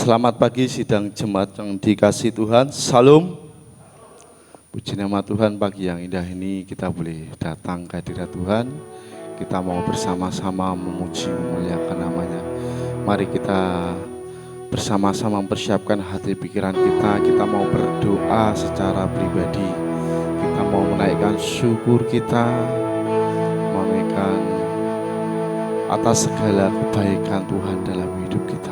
Selamat pagi sidang jemaat yang dikasihi Tuhan. Salam. Puji nama Tuhan, pagi yang indah ini kita boleh datang ke hadirat Tuhan. Kita mau bersama-sama memuji memuliakan namanya. Mari kita bersama-sama mempersiapkan hati pikiran kita. Kita mau berdoa secara pribadi. Kita mau menaikkan syukur kita, menaikkan atas segala kebaikan Tuhan dalam hidup kita.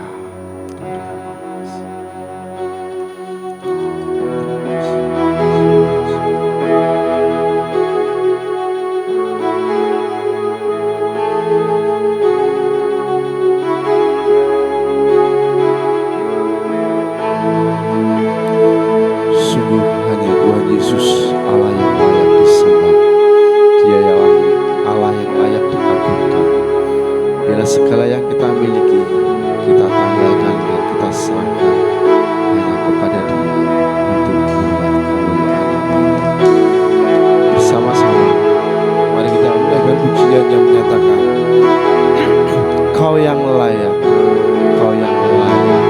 Segala yang kita miliki, kita tanggalkan dan kita serahkan hanya kepada Dia untuk membuat kemuliaan. Bersama-sama, mari kita menaikkan pujian yang menyatakan, Kau yang layak, Kau yang layak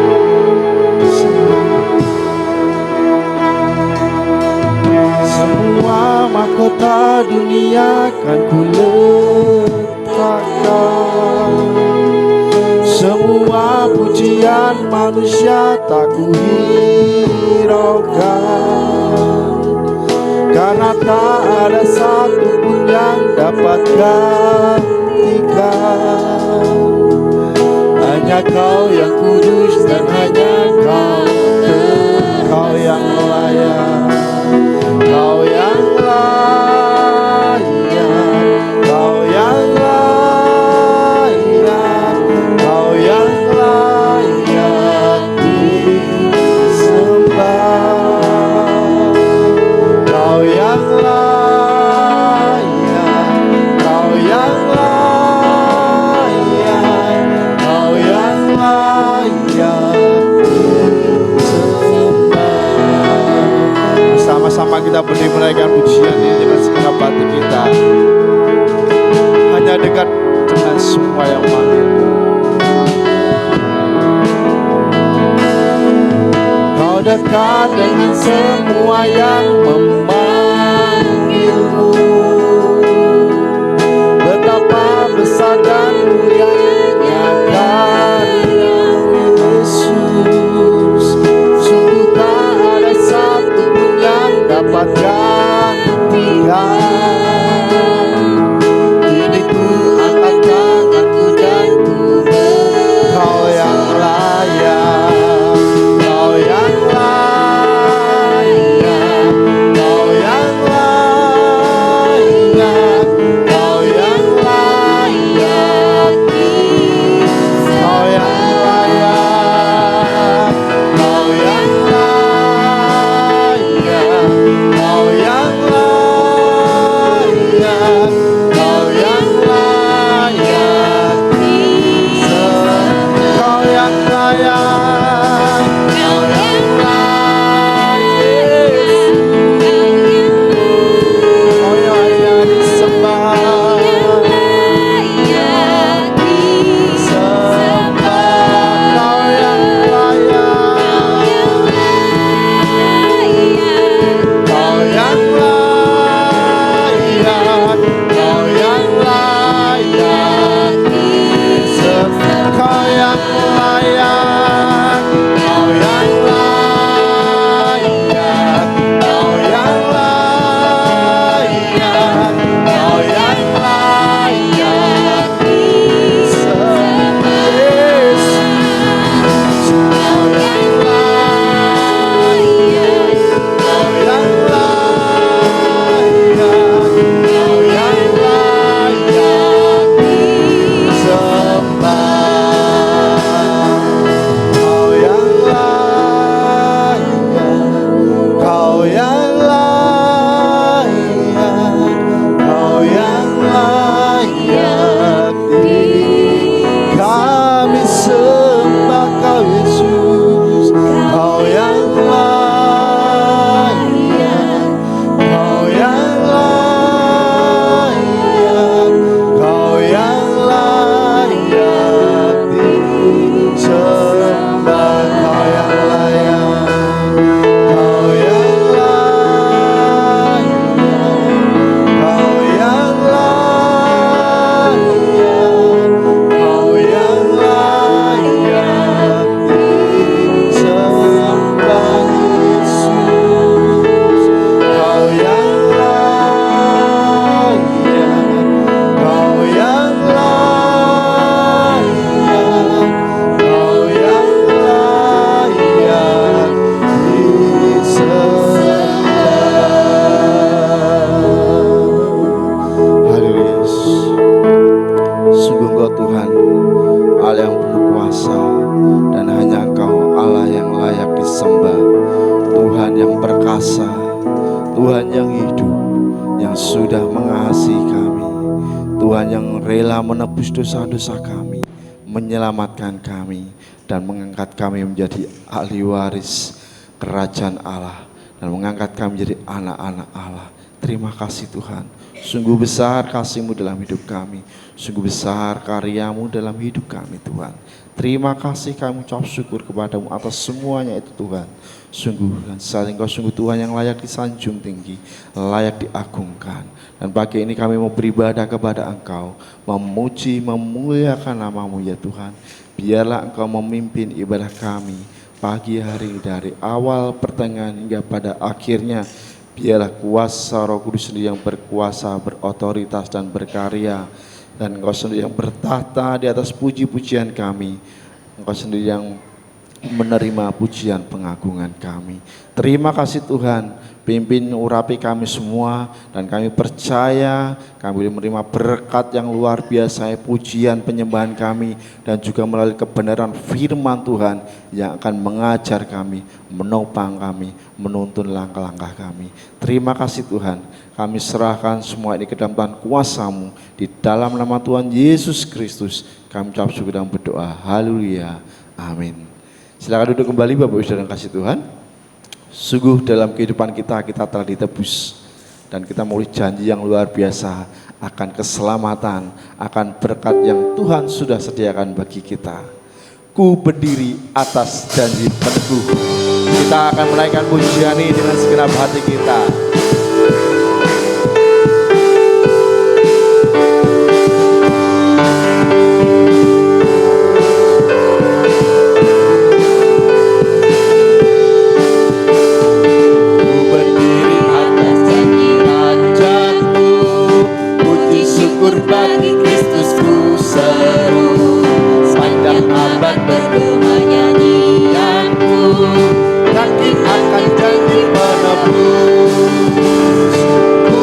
disembah. Semua mahkota dunia kan ku letakkan, semua pujian manusia tak ku hiraukan, karena tak ada satu pun yang dapat gantikan. Hanya Kau yang kudus dan hanya Kau yang layak, Kau yang layak, Kau yang layak, Kau yang layak disembah. Kau yang layak, Kau yang layak, Kau yang layak disembah. Bersama-sama kita boleh menaikkan pujian ini dengan segenap hati kita. Hanya dekat dengan semua yang manggil. Kau dekat dengan semua yang memanggilmu. Betapa besar dan mulianya karya Yesus. Sungguh tak ada satu pun yang dapat gantikan. Kau yang layak, Tuhan yang hidup, yang sudah mengasihi kami, Tuhan yang rela menebus dosa-dosa kami, menyelamatkan kami, dan mengangkat kami menjadi ahli waris kerajaan Allah, dan mengangkat kami menjadi anak-anak Allah. Terima kasih Tuhan, sungguh besar kasih-Mu dalam hidup kami, sungguh besar karya-Mu dalam hidup kami Tuhan. Terima kasih, kami ucap syukur kepada-Mu atas semuanya itu Tuhan. Sungguh dan saat Engkau sungguh Tuhan yang layak disanjung tinggi, layak diagungkan. Dan pagi ini kami mau beribadah kepada Engkau, memuji, memuliakan nama-Mu ya Tuhan. Biarlah Engkau memimpin ibadah kami pagi hari dari awal, pertengahan hingga pada akhirnya. Biarlah kuasa Roh Kudus sendiri yang berkuasa, berotoritas dan berkarya. Dan Engkau sendiri yang bertahta di atas puji-pujian kami. Engkau sendiri yang menerima pujian pengagungan kami. Terima kasih Tuhan, pimpin urapi kami semua, dan kami percaya kami boleh menerima berkat yang luar biasa, pujian penyembahan kami, dan juga melalui kebenaran firman Tuhan yang akan mengajar kami, menopang kami, menuntun langkah-langkah kami. Terima kasih Tuhan, kami serahkan semua ini ke dalam Tuhan kuasa-Mu, di dalam nama Tuhan Yesus Kristus kami ucap syukur dan berdoa. Haleluya, amin. Silakan duduk kembali Bapak Ibu Saudara yang kasih Tuhan. Sungguh dalam kehidupan kita telah ditebus, dan kita memiliki janji yang luar biasa akan keselamatan, akan berkat yang Tuhan sudah sediakan bagi kita. Ku berdiri atas janji peneguh. Kita akan menaikkan pujian ini dengan segenap hati kita. Bagi Kristus ku seru, sepanjang abad bergema nyanyianku, yakin akan janji penebus. Ku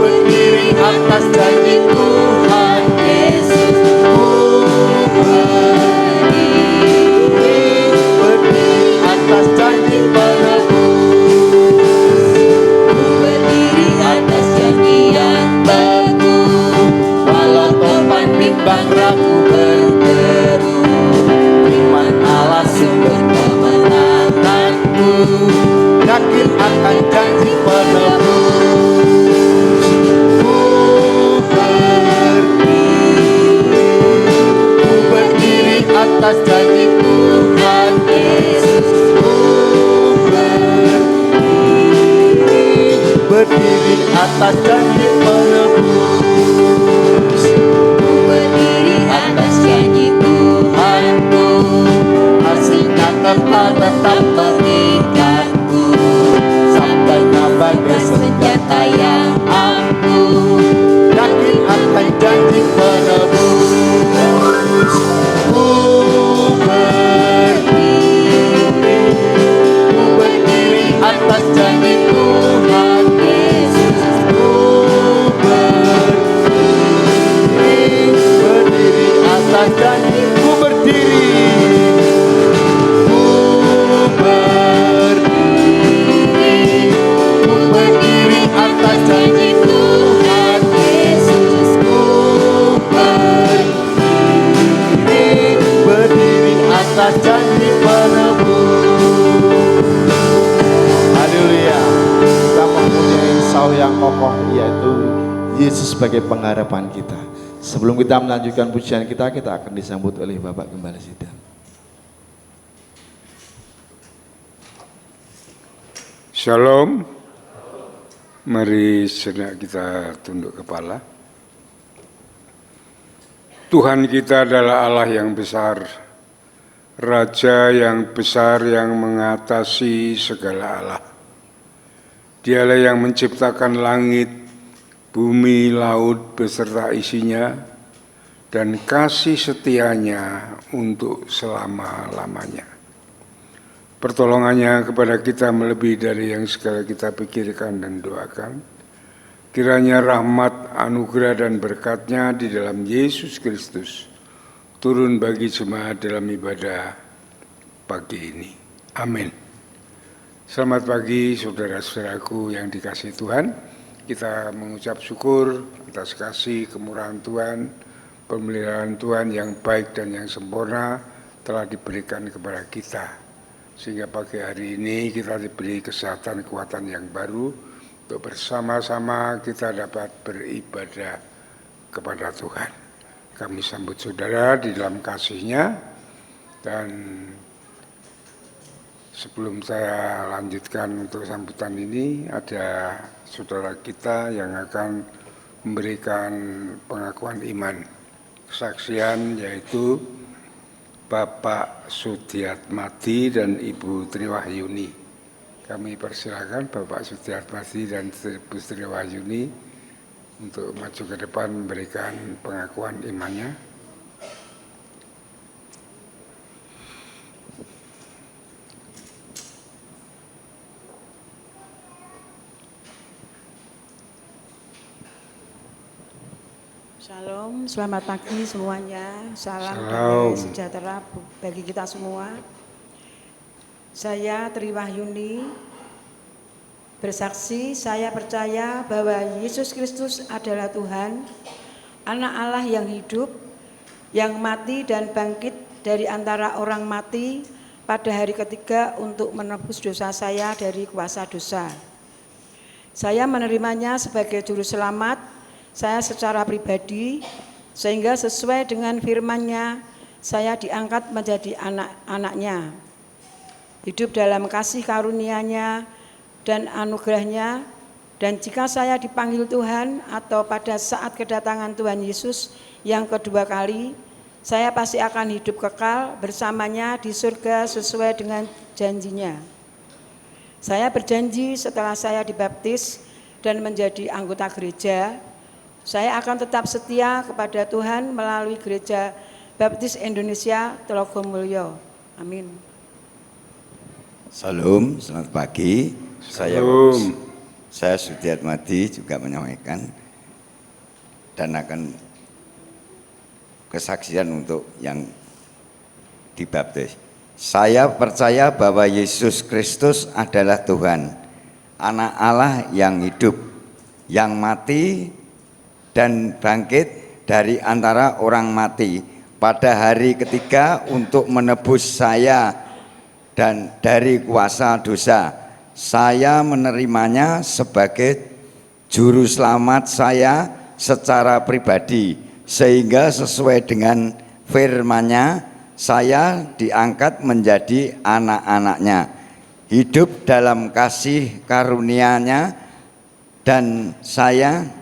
berdiri atas janji Tuhan Yesus. Berdiri atas janji penebus. Bimbang ragu berteru, iman Allah sumber kemenanganku, yakin akan janji penebus. Ku berdiri atas janji Tuhan Yesus. Berdiri atas janji penebus. Tetap mengikatku, sabdanya bagai senjata yang ampuh, yakin akan janji penebus. Ku berdiri atas janji Tuhan Yesus. Berdiri atas janji, ku berdiri. Janji penebus. Haleluya. Kita mempunyai Saul yang kokoh, yaitu Yesus sebagai pengharapan kita. Sebelum kita melanjutkan pujian kita akan disambut oleh Bapak Gembala Sidang. Shalom. Mari sejenak kita tunduk kepala. Tuhan kita adalah Allah yang besar, Raja yang besar yang mengatasi segala Allah. Dialah yang menciptakan langit, bumi, laut beserta isinya, dan kasih setianya untuk selama-lamanya. Pertolongannya kepada kita melebihi dari yang segala kita pikirkan dan doakan. Kiranya rahmat, anugerah, dan berkat-Nya di dalam Yesus Kristus turun bagi jemaat dalam ibadah pagi ini. Amin. Selamat pagi saudara-saudaraku yang dikasihi Tuhan. Kita mengucap syukur atas kasih kemurahan Tuhan, pemeliharaan Tuhan yang baik dan yang sempurna telah diberikan kepada kita. Sehingga pagi hari ini kita diberi kesehatan kekuatan yang baru untuk bersama-sama kita dapat beribadah kepada Tuhan. Kami sambut saudara di dalam kasih-Nya, dan sebelum saya lanjutkan untuk sambutan ini, ada saudara kita yang akan memberikan pengakuan iman kesaksian, yaitu Bapak Sudiatmadi dan Ibu Triwahyuni. Kami persilakan Bapak Sudiatmadi dan Ibu Triwahyuni untuk maju ke depan memberikan pengakuan imannya. Shalom, selamat pagi semuanya. Salam Salam. damai sejahtera bagi kita semua. Saya Triwahyuni bersaksi, saya percaya bahwa Yesus Kristus adalah Tuhan, Anak Allah yang hidup, yang mati dan bangkit dari antara orang mati pada hari ketiga untuk menebus dosa saya dari kuasa dosa. Saya menerimanya sebagai juru selamat saya secara pribadi, sehingga sesuai dengan firman-Nya saya diangkat menjadi anak-anaknya, hidup dalam kasih karunia-Nya dan anugerah-Nya. Dan jika saya dipanggil Tuhan atau pada saat kedatangan Tuhan Yesus yang kedua kali, saya pasti akan hidup kekal bersamanya di surga sesuai dengan janji-Nya. Saya berjanji setelah saya dibaptis dan menjadi anggota gereja, saya akan tetap setia kepada Tuhan melalui Gereja Baptis Indonesia Telogomulyo. Amin. Salam, selamat pagi. Salam. Saya Sudiatmadi juga menyampaikan dan akan kesaksian untuk yang dibaptis. Saya percaya bahwa Yesus Kristus adalah Tuhan, Anak Allah yang hidup, yang mati dan bangkit dari antara orang mati pada hari ketiga untuk menebus saya dan dari kuasa dosa. Saya menerimanya sebagai juru selamat saya secara pribadi, sehingga sesuai dengan firman-Nya saya diangkat menjadi anak-anaknya, hidup dalam kasih karunia-Nya dan saya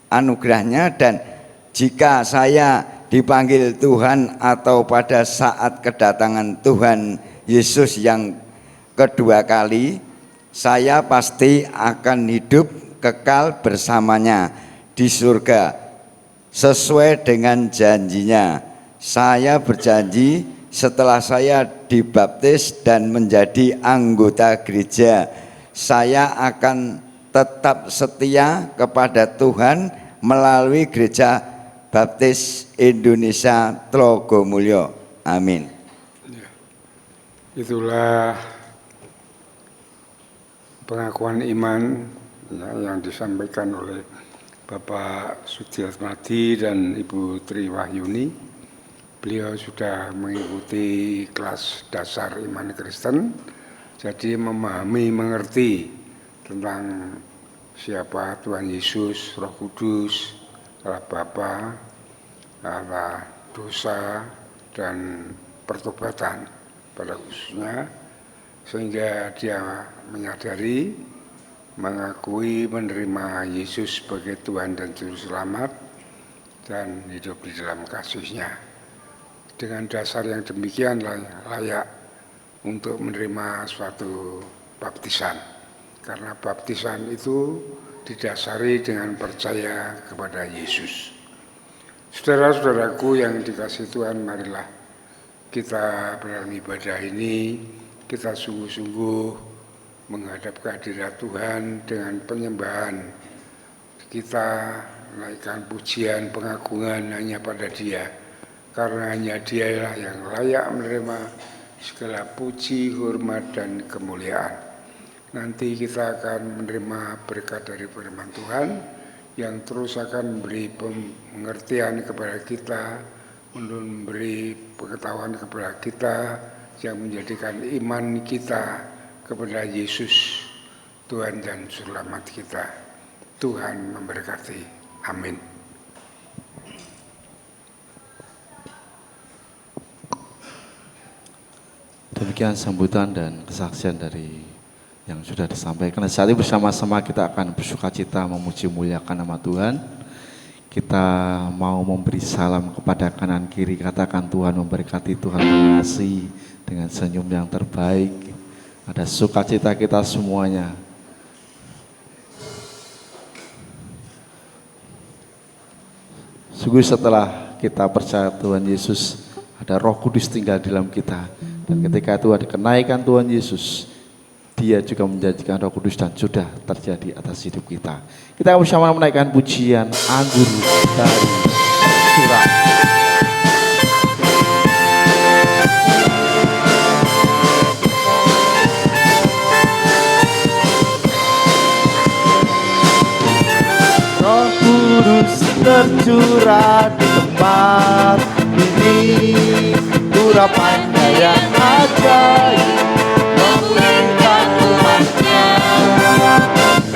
anugerah-Nya. Dan jika saya dipanggil Tuhan atau pada saat kedatangan Tuhan Yesus yang kedua kali, saya pasti akan hidup kekal bersamanya di surga sesuai dengan janji-Nya. Saya berjanji setelah saya dibaptis dan menjadi anggota gereja, saya akan tetap setia kepada Tuhan melalui Gereja Baptis Indonesia Telogomulyo. Amin. Itulah pengakuan iman yang disampaikan oleh Bapak Sudiatmadi dan Ibu Triwahyuni. Beliau sudah mengikuti kelas dasar iman Kristen, jadi memahami, mengerti tentang siapa Tuhan Yesus, Roh Kudus, Allah Bapa, Allah dosa, dan pertobatan pada khususnya, sehingga dia menyadari, mengakui, menerima Yesus sebagai Tuhan dan Juru Selamat, dan hidup di dalam kasih-Nya. Dengan dasar yang demikian layak untuk menerima suatu baptisan. Karena baptisan itu didasari dengan percaya kepada Yesus. Saudara-saudaraku yang dikasihi Tuhan, marilah kita dalam ibadah ini, kita sungguh-sungguh menghadap kehadirat Tuhan dengan penyembahan. Kita menaikkan pujian, pengagungan hanya pada Dia, karena hanya Dialah yang layak menerima segala puji, hormat, dan kemuliaan. Nanti kita akan menerima berkat dari firman Tuhan yang terus akan memberi pengertian kepada kita, memberi pengetahuan kepada kita yang menjadikan iman kita kepada Yesus, Tuhan dan Selamat kita. Tuhan memberkati. Amin. Demikian sambutan dan kesaksian dari yang sudah disampaikan. Saat ini bersama-sama kita akan bersukacita memuji muliakan nama Tuhan. Kita mau memberi salam kepada kanan kiri, katakan Tuhan memberkati, Tuhan mengasihi dengan senyum yang terbaik. Ada sukacita kita semuanya. Sungguh setelah kita percaya Tuhan Yesus, ada Roh Kudus tinggal di dalam kita. Dan ketika itu ada kenaikan Tuhan Yesus, Dia juga menjanjikan Roh Kudus dan sudah terjadi atas hidup kita. Kita akan bersama menaikkan pujian Anggur dari Surah. Roh Kudus tercurah di tempat ini, urapannya yang ajaib memulihkan umatnya.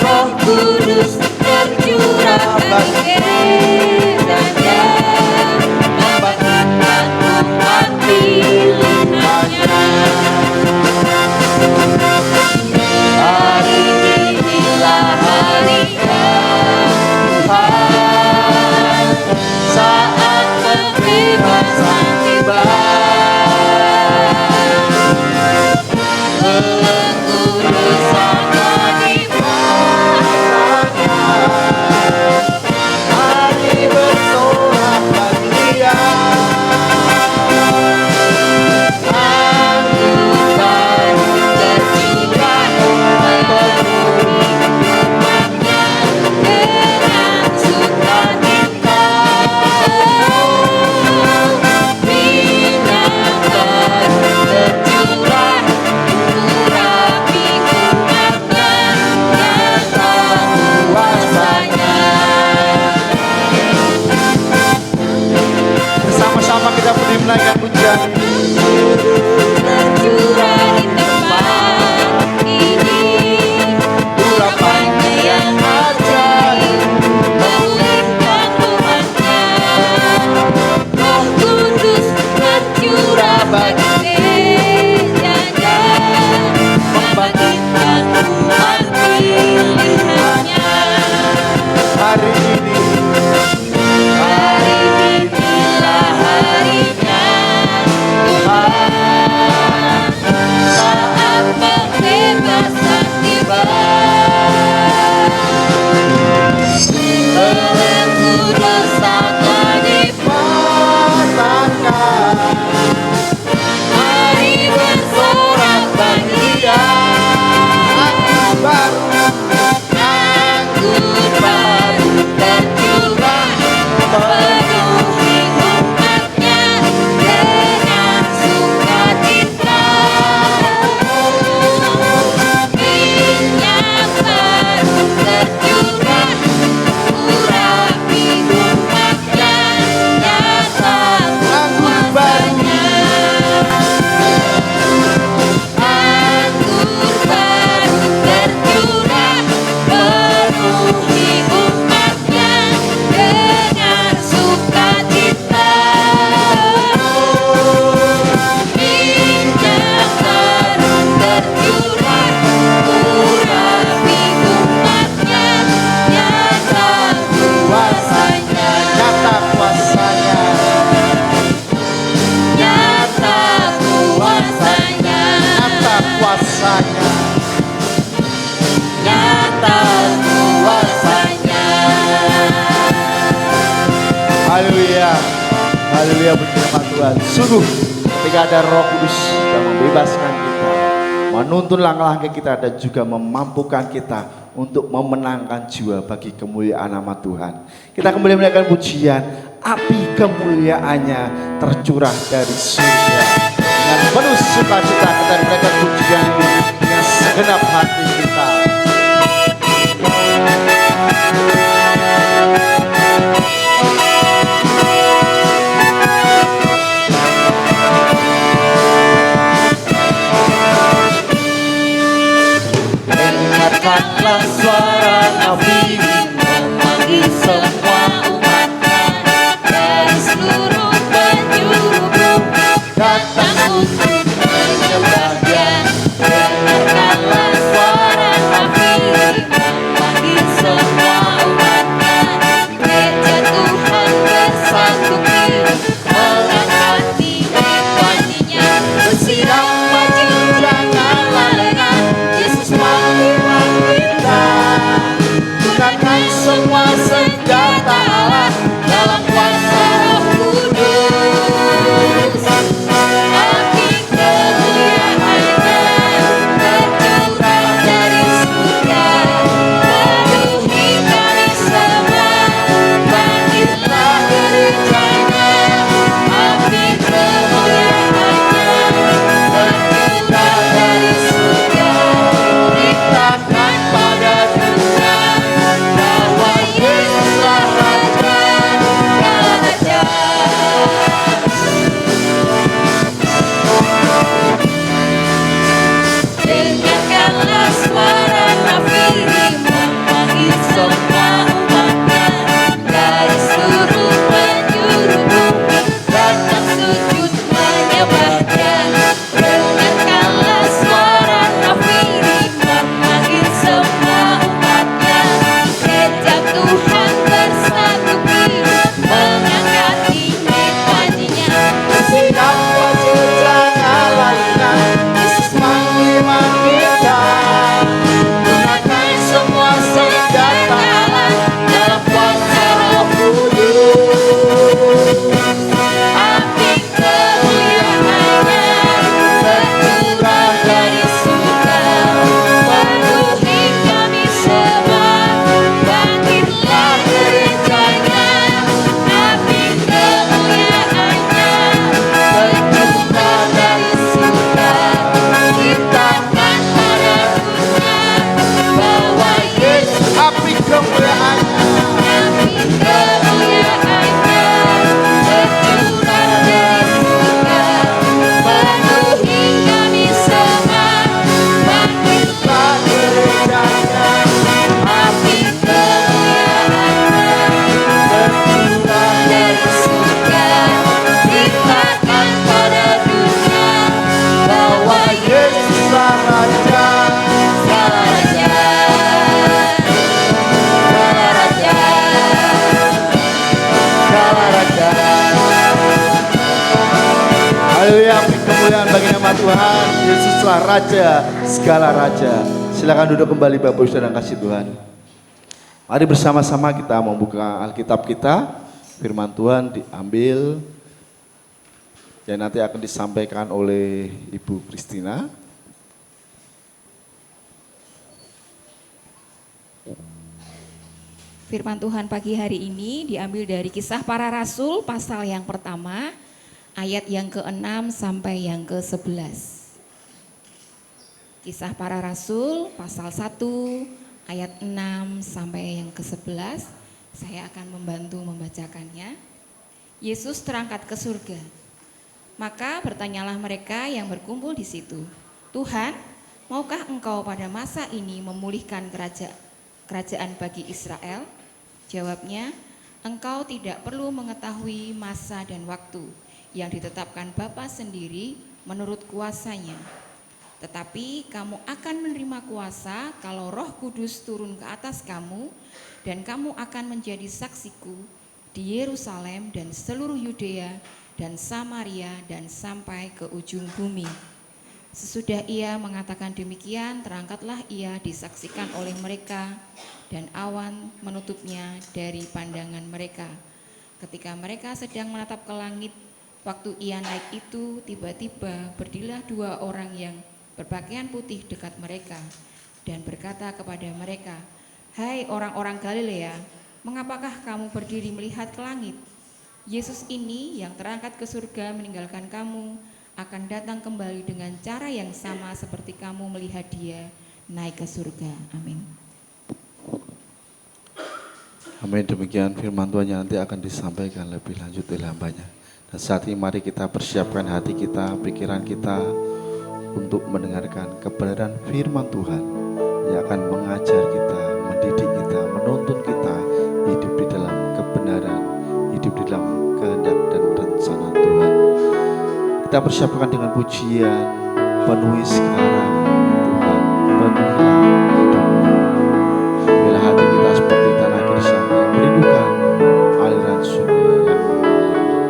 Roh Kudus tercurah bagi kiranya membangkitkan umat pilihannya. Hari inilah harinya Tuhan, saat pembebasan tiba. Menaikkan pujian tercurah di tempat ini, urapannya yang ajaib memulihkan umatnya. Roh Kudus tercurah bagi gerejanya, membangkitkan umat pilihannya. hari ini. Saat pembebasan tiba, belenggu dosa telah dipatahkan. Mari bersorak bagi Dia, anggur baru tercurah penuhi umatnya dengan sukacita. Minyak baru tercurah, urapi umatnya, nyata kuasanya. Anggur baru tercurah, penuhi umatnya dengan sukacita. Minyak baru tercurah, urapi umatnya, nyata kuasanya. Nyata kuasanya, Nyata kuasanya. nyata kuasanya. Nyata kuasanya. Haleluya, haleluya, puji nama Tuhan. Sungguh ketika ada Roh Kudus yang membebaskan kita, menuntun langkah-langkah kita dan juga memampukan kita untuk memenangkan jiwa bagi kemuliaan nama Tuhan. Kita kembali menaikkan pujian, api kemuliaannya tercurah dari surga. dengan penuh sukacita kita menaikkan pujian dengan segenap hati kita. Dengarkanlah suara Nabi memanggil semua umatnya dari seluruh penjuru bumi datang untuk menyembah Dia. Dengarkanlah suara Nabi memanggil semua umatnya, gereja Tuhan bersatu diri mengangkati hikmatinya. Bersiram maju janganlah lengah, Yesus panggil kita. Gunakan semua senjata Allah dalam kuasa Roh Kudus. Api kemuliaan-Nya tercurah dari surga, penuhi kami semua. Bangkitlah gerejanya. Api kemuliaan-Nya tercurah dari surga, beritakan pada dunia bahwa Yesuslah Raja, Raja. Dengarkanlah suara Nabi memanggil semua umatnya dari seluruh penjuru bumi datang sujud menyembah Dia. Dengarkanlah suara Nabi memanggil semua umatnya, gereja Tuhan bersatu diri mengangkati hikmatinya. Bersiram maju janganlah lengah, Yesus panggil kita. Gunakan semua senjata Allah dalam kuasa Roh Kudus. Api kemuliaan-Nya tercurah dari surga, penuhi kami semua. Bangkitlah gerejanya. Api kemuliaan-Nya tercurah dari surga, beritakan pada dunia bahwa Yesus. Api kemuliaan Api kemuliaan-Nya tercurah dari surga, penuhi kami semua. Bangkitlah gerejanya. Api kemuliaan-Nya tercurah dari surga, beritakan pada dunia bahwa Yesuslah Raja. Segala raja, segala raja, Segala Raja. Haleluya, api kemuliaan bagi nama Tuhan. Yesuslah Raja, segala Raja. Silakan duduk kembali Bapak Ibu Saudara yang kasih Tuhan. Mari bersama-sama kita membuka Alkitab kita. Firman Tuhan diambil yang nanti akan disampaikan oleh Ibu Kristina. Firman Tuhan pagi hari ini diambil dari Kisah Para Rasul pasal yang pertama, ayat yang ke-6 sampai yang ke-11. Kisah Para Rasul pasal 1 ayat 6 sampai yang ke-11. Saya akan membantu membacakannya. Yesus terangkat ke surga. Maka bertanyalah mereka yang berkumpul di situ, "Tuhan, maukah Engkau pada masa ini memulihkan kerajaan bagi Israel?" Jawabnya, "Engkau tidak perlu mengetahui masa dan waktu yang ditetapkan Bapa sendiri menurut kuasanya. Tetapi kamu akan menerima kuasa kalau Roh Kudus turun ke atas kamu, dan kamu akan menjadi saksiku di Yerusalem dan seluruh Yudea dan Samaria dan sampai ke ujung bumi." Sesudah ia mengatakan demikian, terangkatlah ia disaksikan oleh mereka, dan awan menutupnya dari pandangan mereka. Ketika mereka sedang menatap ke langit, waktu ia naik itu, tiba-tiba berdirilah dua orang yang berpakaian putih dekat mereka, dan berkata kepada mereka, "Hai orang-orang Galilea, mengapakah kamu berdiri melihat ke langit? Yesus ini yang terangkat ke surga meninggalkan kamu akan datang kembali dengan cara yang sama seperti kamu melihat dia naik ke surga. Amin. Amin. Demikian firman Tuhan yang nanti akan disampaikan lebih lanjut oleh hambanya. Dan saat ini mari kita persiapkan hati kita, pikiran kita untuk mendengarkan kebenaran firman Tuhan yang akan mengajar kita, mendidik kita, menuntun kita hidup di dalam kebenaran, hidup di dalam kehendak dan rencana Tuhan. Kita persiapkan dengan pujian, penuhi sekarang Tuhan, penuhilah hidupku. Bila hati kita seperti tanah gersang yang merindukan aliran sungai yang mengalir.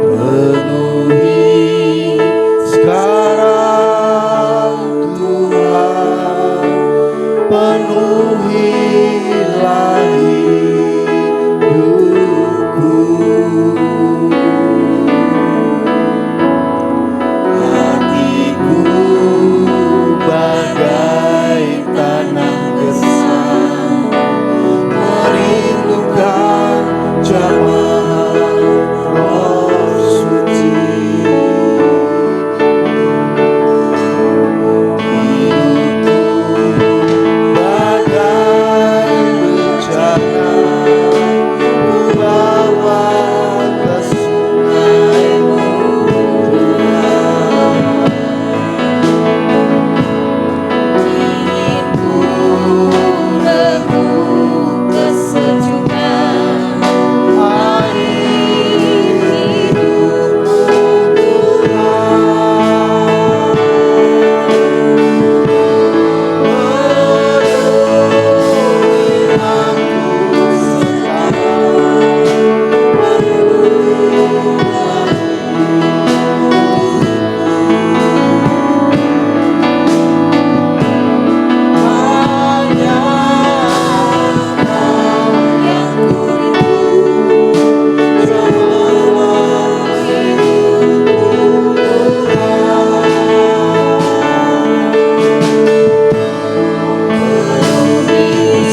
Penuhi sekarang Tuhan, penuhilah hidupku. Hatiku bagai tanah gersang, merindukan jamaah Roh Suci. Bagai bencana ku bawa ke sungai-Mu Tuhan. Ingin ku remuk kesejukan Air hidupku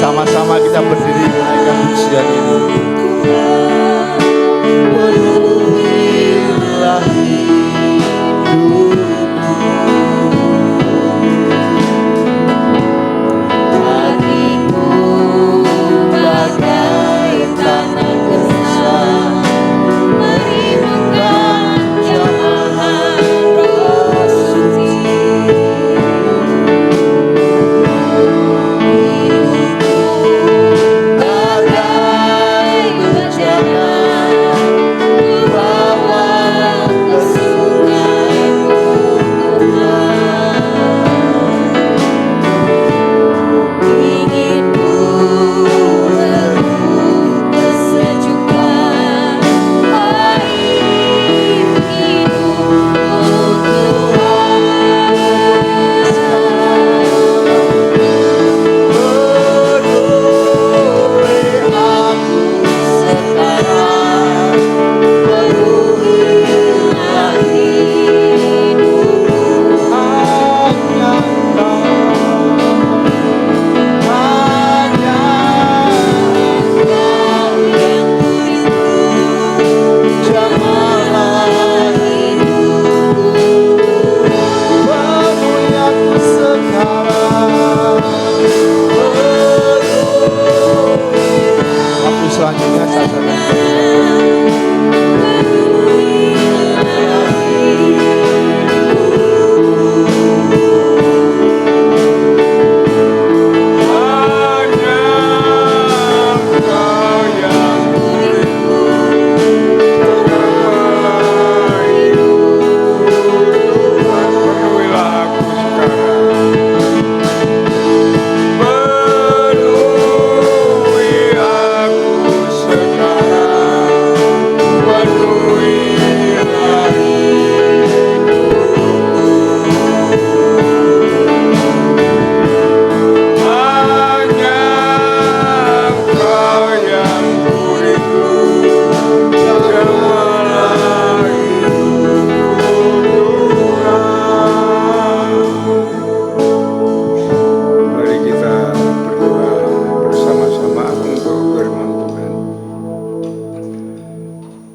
Sama-sama kita berdiri menaikkan pujian ini. Penuhilah hidupku. hatiku bagai tanah gersang, merindukan jamaah Roh Suci. Bagai bencana ku bawa ke sungai-Mu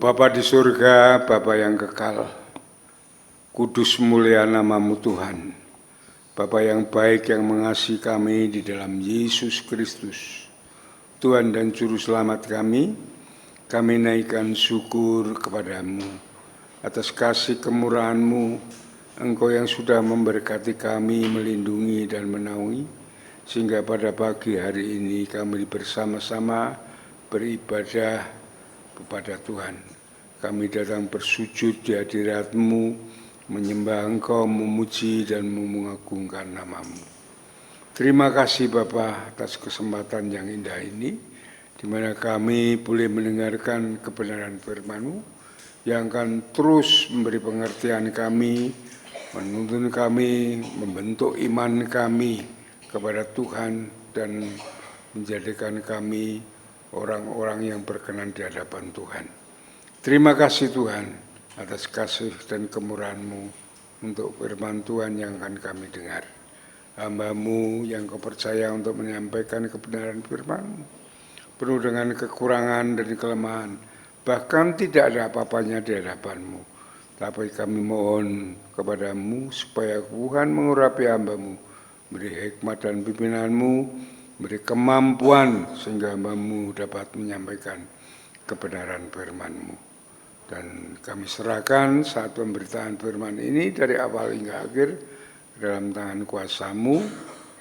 Bapa di surga, Bapa yang kekal, kudus mulia nama-Mu Tuhan. Bapa yang baik yang mengasihi kami di dalam Yesus Kristus, Tuhan dan Juru Selamat kami naikkan syukur kepada-Mu atas kasih kemurahan-Mu, Engkau yang sudah memberkati kami, melindungi dan menaungi, sehingga pada pagi hari ini kami bersama-sama beribadah kepada Tuhan. Kami datang bersujud di hadirat-Mu, menyembah Engkau, memuji dan mengagungkan nama-Mu. Terima kasih Bapa atas kesempatan yang indah ini, di mana kami boleh mendengarkan kebenaran firman-Mu, yang akan terus memberi pengertian kami, menuntun kami, membentuk iman kami kepada Tuhan, dan menjadikan kami orang-orang yang berkenan di hadapan Tuhan. Terima kasih Tuhan atas kasih dan kemurahan-Mu untuk firman Tuhan yang akan kami dengar. Hamba-Mu yang Kau percaya untuk menyampaikan kebenaran firman-Mu, penuh dengan kekurangan dan kelemahan, bahkan tidak ada apa-apanya di hadapan-Mu. Tapi kami mohon kepada-Mu supaya Tuhan mengurapi hamba-Mu, beri hikmat dan pimpinan-Mu, beri kemampuan sehingga hamba-Mu dapat menyampaikan kebenaran firman-Mu. Dan kami serahkan saat pemberitaan firman ini dari awal hingga akhir dalam tangan kuasa-Mu,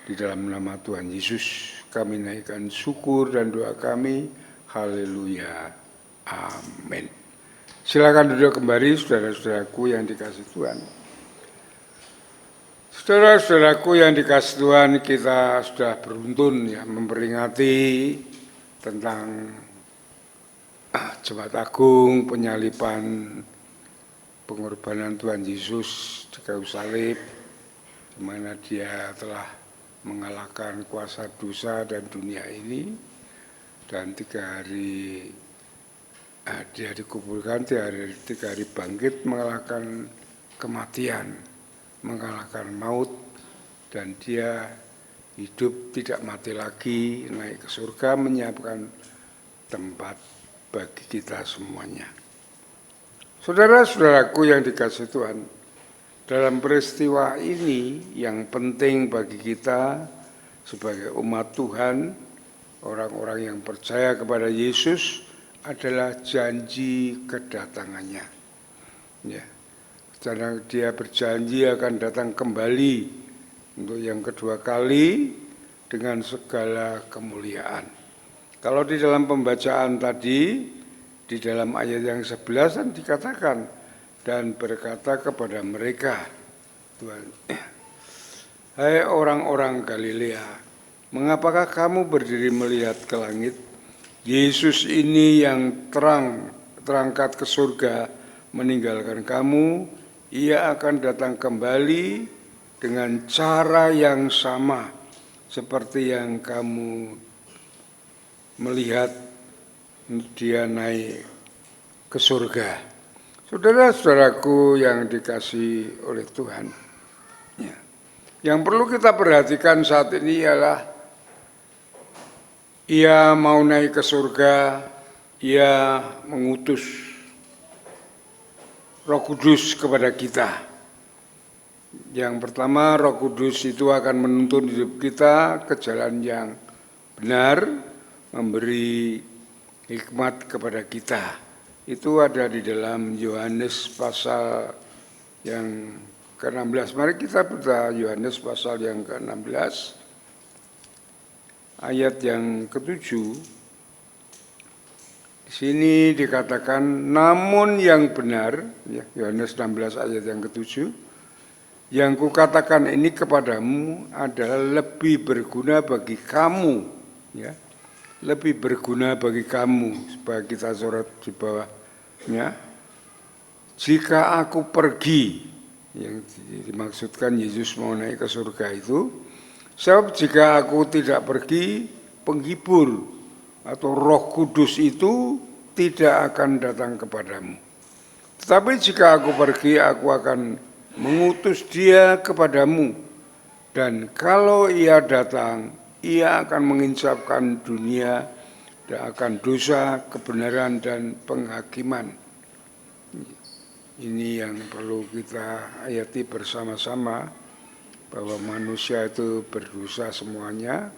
di dalam nama Tuhan Yesus kami naikkan syukur dan doa kami. Haleluya. Amin. Silakan duduk kembali saudara-saudaraku yang dikasihi Tuhan. Saudara-saudaraku yang dikasihi Tuhan, kita sudah beruntun ya memperingati tentang Jumat Agung, penyaliban, pengorbanan Tuhan Yesus di kayu salib, di mana Dia telah mengalahkan kuasa dosa dan dunia ini, dan 3 hari Dia dikuburkan, 3 hari bangkit mengalahkan kematian, mengalahkan maut, dan Dia hidup tidak mati lagi, naik ke surga, menyiapkan tempat bagi kita semuanya. Saudara-saudaraku yang dikasihi Tuhan, dalam peristiwa ini yang penting bagi kita sebagai umat Tuhan, orang-orang yang percaya kepada Yesus, adalah janji kedatangannya. Ya. Karena Dia berjanji akan datang kembali untuk yang kedua kali dengan segala kemuliaan. Kalau di dalam pembacaan tadi, di dalam ayat yang 11 dikatakan, dan berkata kepada mereka, Tuhan, hai orang-orang Galilea, mengapakah kamu berdiri melihat ke langit? Yesus ini yang terangkat ke surga meninggalkan kamu, Ia akan datang kembali dengan cara yang sama seperti yang kamu melihat Dia naik ke surga. Saudara-saudaraku yang dikasihi oleh Tuhan, ya, yang perlu kita perhatikan saat ini ialah Ia mau naik ke surga, Ia mengutus Roh Kudus kepada kita. Yang pertama, Roh Kudus itu akan menuntun hidup kita ke jalan yang benar, memberi hikmat kepada kita. Itu ada di dalam Yohanes pasal yang ke-16. Mari kita buka Yohanes pasal yang ke-16, ayat yang ke-7. Di sini dikatakan, namun yang benar, ya, Yohanes 16 ayat yang ke-7, yang kukatakan ini kepadamu adalah lebih berguna bagi kamu, ya, lebih berguna bagi kamu, supaya kita sorot di bawahnya. Jika aku pergi, yang dimaksudkan Yesus mau naik ke surga itu, sebab jika aku tidak pergi, penghibur atau Roh Kudus itu tidak akan datang kepadamu. Tetapi jika aku pergi, aku akan mengutus Dia kepadamu. Dan kalau Ia datang, Ia akan menginsafkan dunia dan akan dosa, kebenaran, dan penghakiman. Ini yang perlu kita hayati bersama-sama, bahwa manusia itu berdosa semuanya,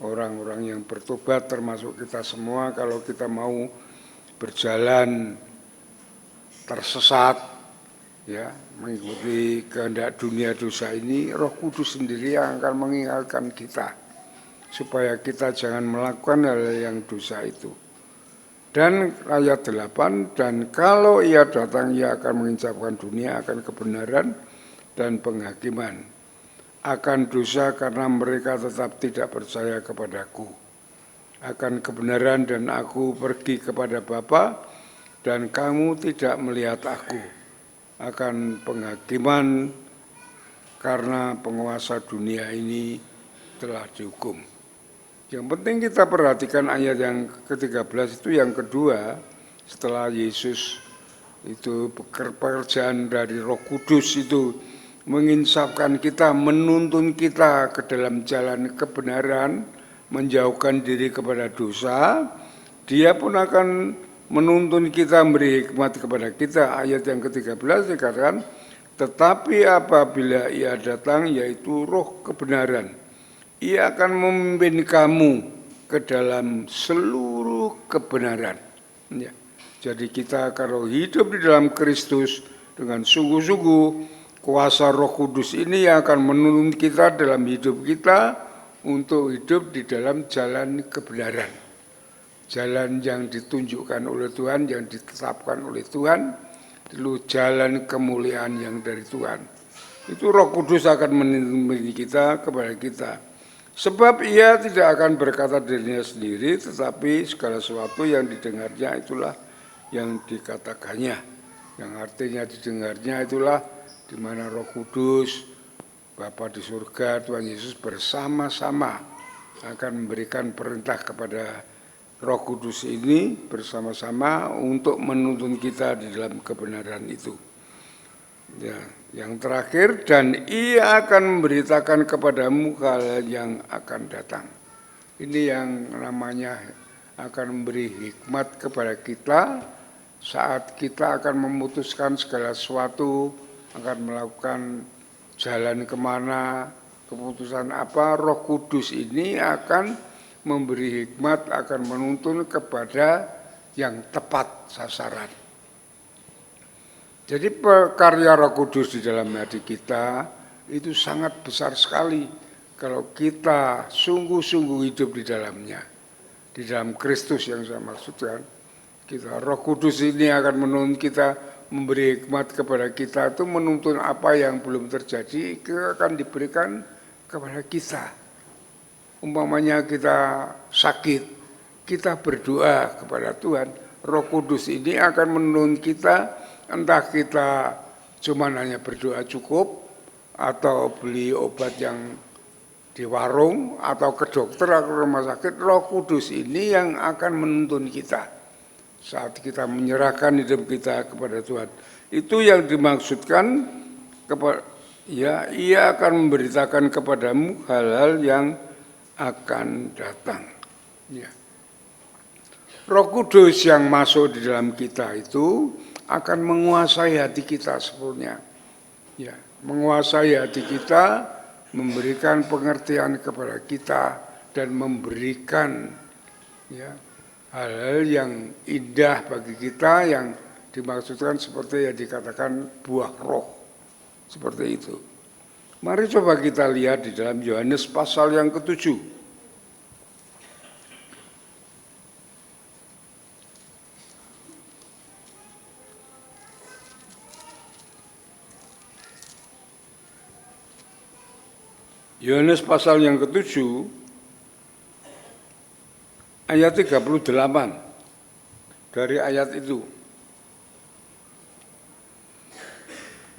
orang-orang yang bertobat termasuk kita semua. Kalau kita mau berjalan tersesat, ya, mengikuti kehendak dunia dosa ini, Roh Kudus sendiri yang akan mengingatkan kita supaya kita jangan melakukan hal yang dosa itu. Dan ayat 8, dan kalau ia datang, ia akan menginjapkan dunia akan kebenaran dan penghakiman, akan dosa karena mereka tetap tidak percaya kepadaku, akan kebenaran dan aku pergi kepada Bapa dan kamu tidak melihat aku, akan penghakiman karena penguasa dunia ini telah dihukum. Yang penting kita perhatikan ayat yang ke-13 itu, yang kedua, setelah Yesus itu pekerjaan dari Roh Kudus itu menginsafkan kita, menuntun kita ke dalam jalan kebenaran, menjauhkan diri kepada dosa, Dia pun akan menuntun kita, memberi hikmat kepada kita. Ayat yang ke-13 dikatakan, tetapi apabila ia datang, yaitu Roh kebenaran, Ia akan memimpin kamu ke dalam seluruh kebenaran. Ya. Jadi kita kalau hidup di dalam Kristus dengan sungguh-sungguh, kuasa Roh Kudus ini yang akan menuntun kita dalam hidup kita untuk hidup di dalam jalan kebenaran. Jalan yang ditunjukkan oleh Tuhan, yang ditetapkan oleh Tuhan, lalu jalan kemuliaan yang dari Tuhan. Itu Roh Kudus akan menuntun kita kepada kita. Sebab ia tidak akan berkata dirinya sendiri, tetapi segala sesuatu yang didengarnya itulah yang dikatakannya. Yang artinya didengarnya itulah di mana Roh Kudus, Bapa di surga, Tuhan Yesus bersama-sama akan memberikan perintah kepada Roh Kudus ini bersama-sama untuk menuntun kita di dalam kebenaran itu. Ya, yang terakhir, dan ia akan memberitakan kepadamu hal yang akan datang. Ini yang namanya akan memberi hikmat kepada kita saat kita akan memutuskan segala sesuatu, akan melakukan jalan kemana, keputusan apa. Roh Kudus ini akan memberi hikmat, akan menuntun kepada yang tepat sasaran. Jadi karya Roh Kudus di dalam hati kita itu sangat besar sekali kalau kita sungguh-sungguh hidup di dalamnya. Di dalam Kristus yang saya maksudkan, kita Roh Kudus ini akan menuntun kita, memberi hikmat kepada kita, itu menuntun apa yang belum terjadi akan diberikan kepada kita. Umpamanya kita sakit, kita berdoa kepada Tuhan, Roh Kudus ini akan menuntun kita. Entah kita cuma hanya berdoa cukup, atau beli obat yang di warung, atau ke dokter atau ke rumah sakit, Roh Kudus ini yang akan menuntun kita saat kita menyerahkan hidup kita kepada Tuhan. Itu yang dimaksudkan, ya, ia akan memberitakan kepadamu hal-hal yang akan datang. Ya. Roh Kudus yang masuk di dalam kita itu akan menguasai hati kita sepenuhnya. Ya, menguasai hati kita, memberikan pengertian kepada kita dan memberikan ya hal-hal yang indah bagi kita yang dimaksudkan seperti yang dikatakan buah roh. Seperti itu. Mari coba kita lihat di dalam Yohanes pasal yang ke-7. Yohanes pasal yang ke-7 ayat 38 dari ayat itu.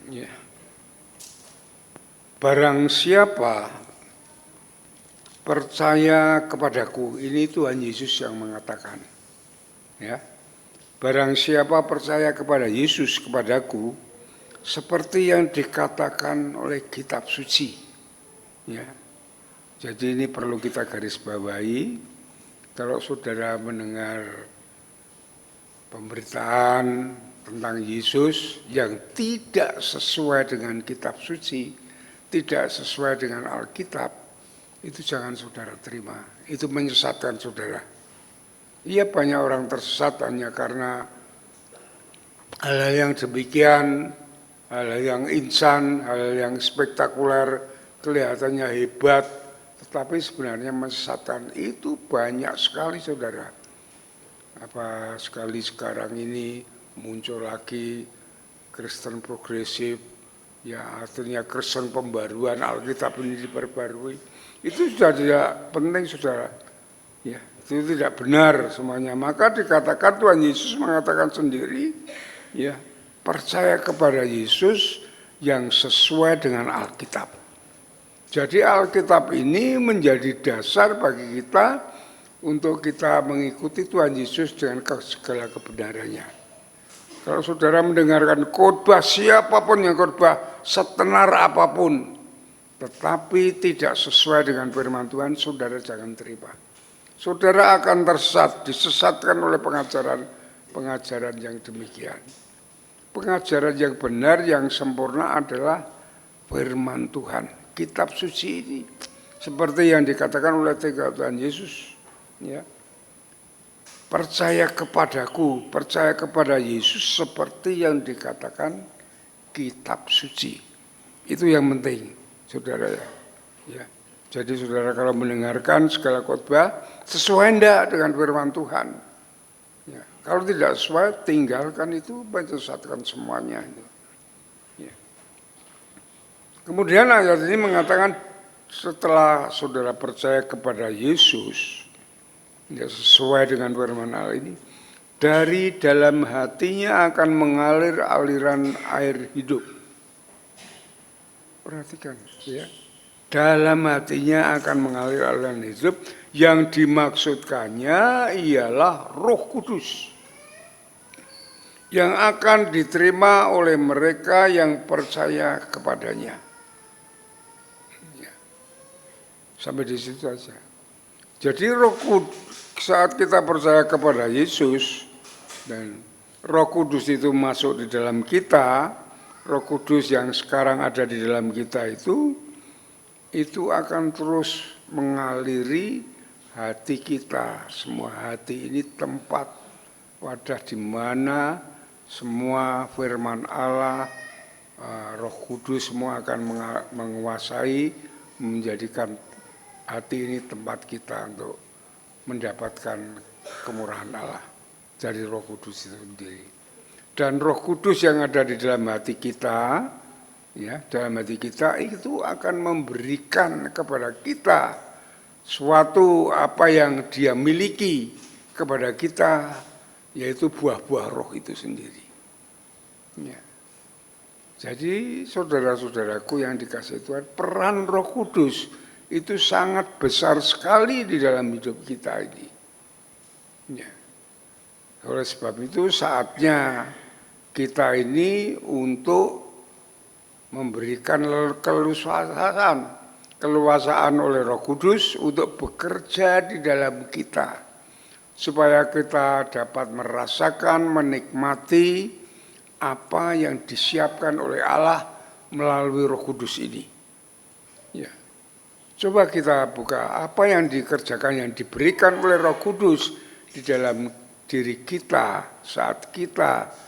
Ya. Barang siapa percaya kepadaku, ini Tuhan Yesus yang mengatakan. Ya. Barang siapa percaya kepada Yesus, kepadaku, seperti yang dikatakan oleh kitab suci. Ya, jadi ini perlu kita garis bawahi. Kalau saudara mendengar pemberitaan tentang Yesus yang tidak sesuai dengan kitab suci, tidak sesuai dengan Alkitab, itu jangan saudara terima. Itu menyesatkan saudara. Iya, banyak orang tersesat hanya karena hal-hal yang demikian, hal-hal yang insan, hal-hal yang spektakuler, kelihatannya hebat, tetapi sebenarnya menyesatkan. Itu banyak sekali saudara. Apa sekali sekarang ini muncul lagi Kristen progresif, ya artinya Kristen pembaruan, Alkitab ini diperbarui. Itu sudah tidak penting saudara. Ya, itu tidak benar semuanya. Maka dikatakan Tuhan Yesus mengatakan sendiri, ya, percaya kepada Yesus yang sesuai dengan Alkitab. Jadi Alkitab ini menjadi dasar bagi kita untuk kita mengikuti Tuhan Yesus dengan segala kebenarannya. Kalau saudara mendengarkan khotbah, siapapun yang khotbah, setenar apapun, tetapi tidak sesuai dengan firman Tuhan, saudara jangan terima. Saudara akan tersesat, disesatkan oleh pengajaran yang demikian. Pengajaran yang benar, yang sempurna adalah firman Tuhan, kitab suci ini. Seperti yang dikatakan oleh Tuhan Yesus, ya. Percaya kepadaku, percaya kepada Yesus seperti yang dikatakan kitab suci. Itu yang penting, saudara ya. Jadi saudara kalau mendengarkan segala khotbah, sesuai enggak dengan firman Tuhan? Ya. Kalau tidak sesuai, tinggalkan itu, menyesatkan semuanya. Ya. Kemudian ayat ini mengatakan setelah saudara percaya kepada Yesus, ya, sesuai dengan firman Allah ini, dari dalam hatinya akan mengalir aliran air hidup. Perhatikan, ya. Dalam hatinya akan mengalir aliran hidup, yang dimaksudkannya ialah Roh Kudus yang akan diterima oleh mereka yang percaya kepadanya. Ya. Sampai di situ saja. Jadi Roh Kudus, saat kita percaya kepada Yesus dan Roh Kudus itu masuk di dalam kita, Roh Kudus yang sekarang ada di dalam kita itu akan terus mengaliri hati kita. Semua hati ini tempat wadah di mana semua firman Allah, Roh Kudus semua akan menguasai, menjadikan hati ini tempat kita untuk mendapatkan kemurahan Allah dari Roh Kudus itu sendiri. Dan Roh Kudus yang ada di dalam hati kita, ya, dalam hati kita itu akan memberikan kepada kita suatu apa yang Dia miliki kepada kita, yaitu buah-buah Roh itu sendiri. Ya. Jadi saudara-saudaraku yang dikasihi Tuhan, peran Roh Kudus itu sangat besar sekali di dalam hidup kita ini. Ya. Oleh sebab itu saatnya kita ini untuk memberikan keluasaan oleh Roh Kudus untuk bekerja di dalam kita, supaya kita dapat merasakan, menikmati apa yang disiapkan oleh Allah melalui Roh Kudus ini. Ya. Coba kita buka apa yang dikerjakan, yang diberikan oleh Roh Kudus di dalam diri kita saat kita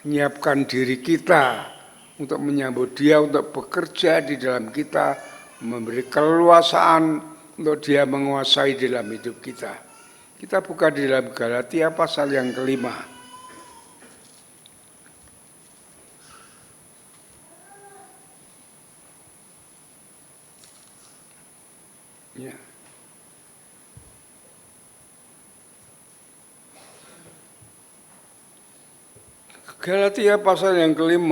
menyiapkan diri kita untuk menyambut Dia, untuk bekerja di dalam kita, memberi keluasaan untuk Dia menguasai dalam hidup kita. Kita buka di dalam Galatia pasal yang ke-5. Ya. Galatia pasal yang ke-5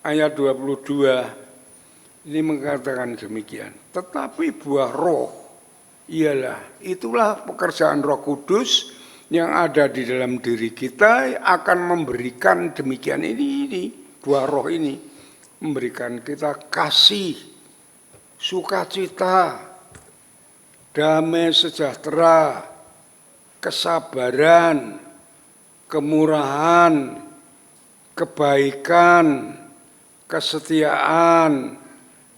ayat 22 ini mengatakan demikian. Tetapi buah roh itulah pekerjaan Roh Kudus yang ada di dalam diri kita akan memberikan demikian ini buah roh ini, memberikan kita kasih, sukacita, damai sejahtera, kesabaran, kemurahan, kebaikan, kesetiaan,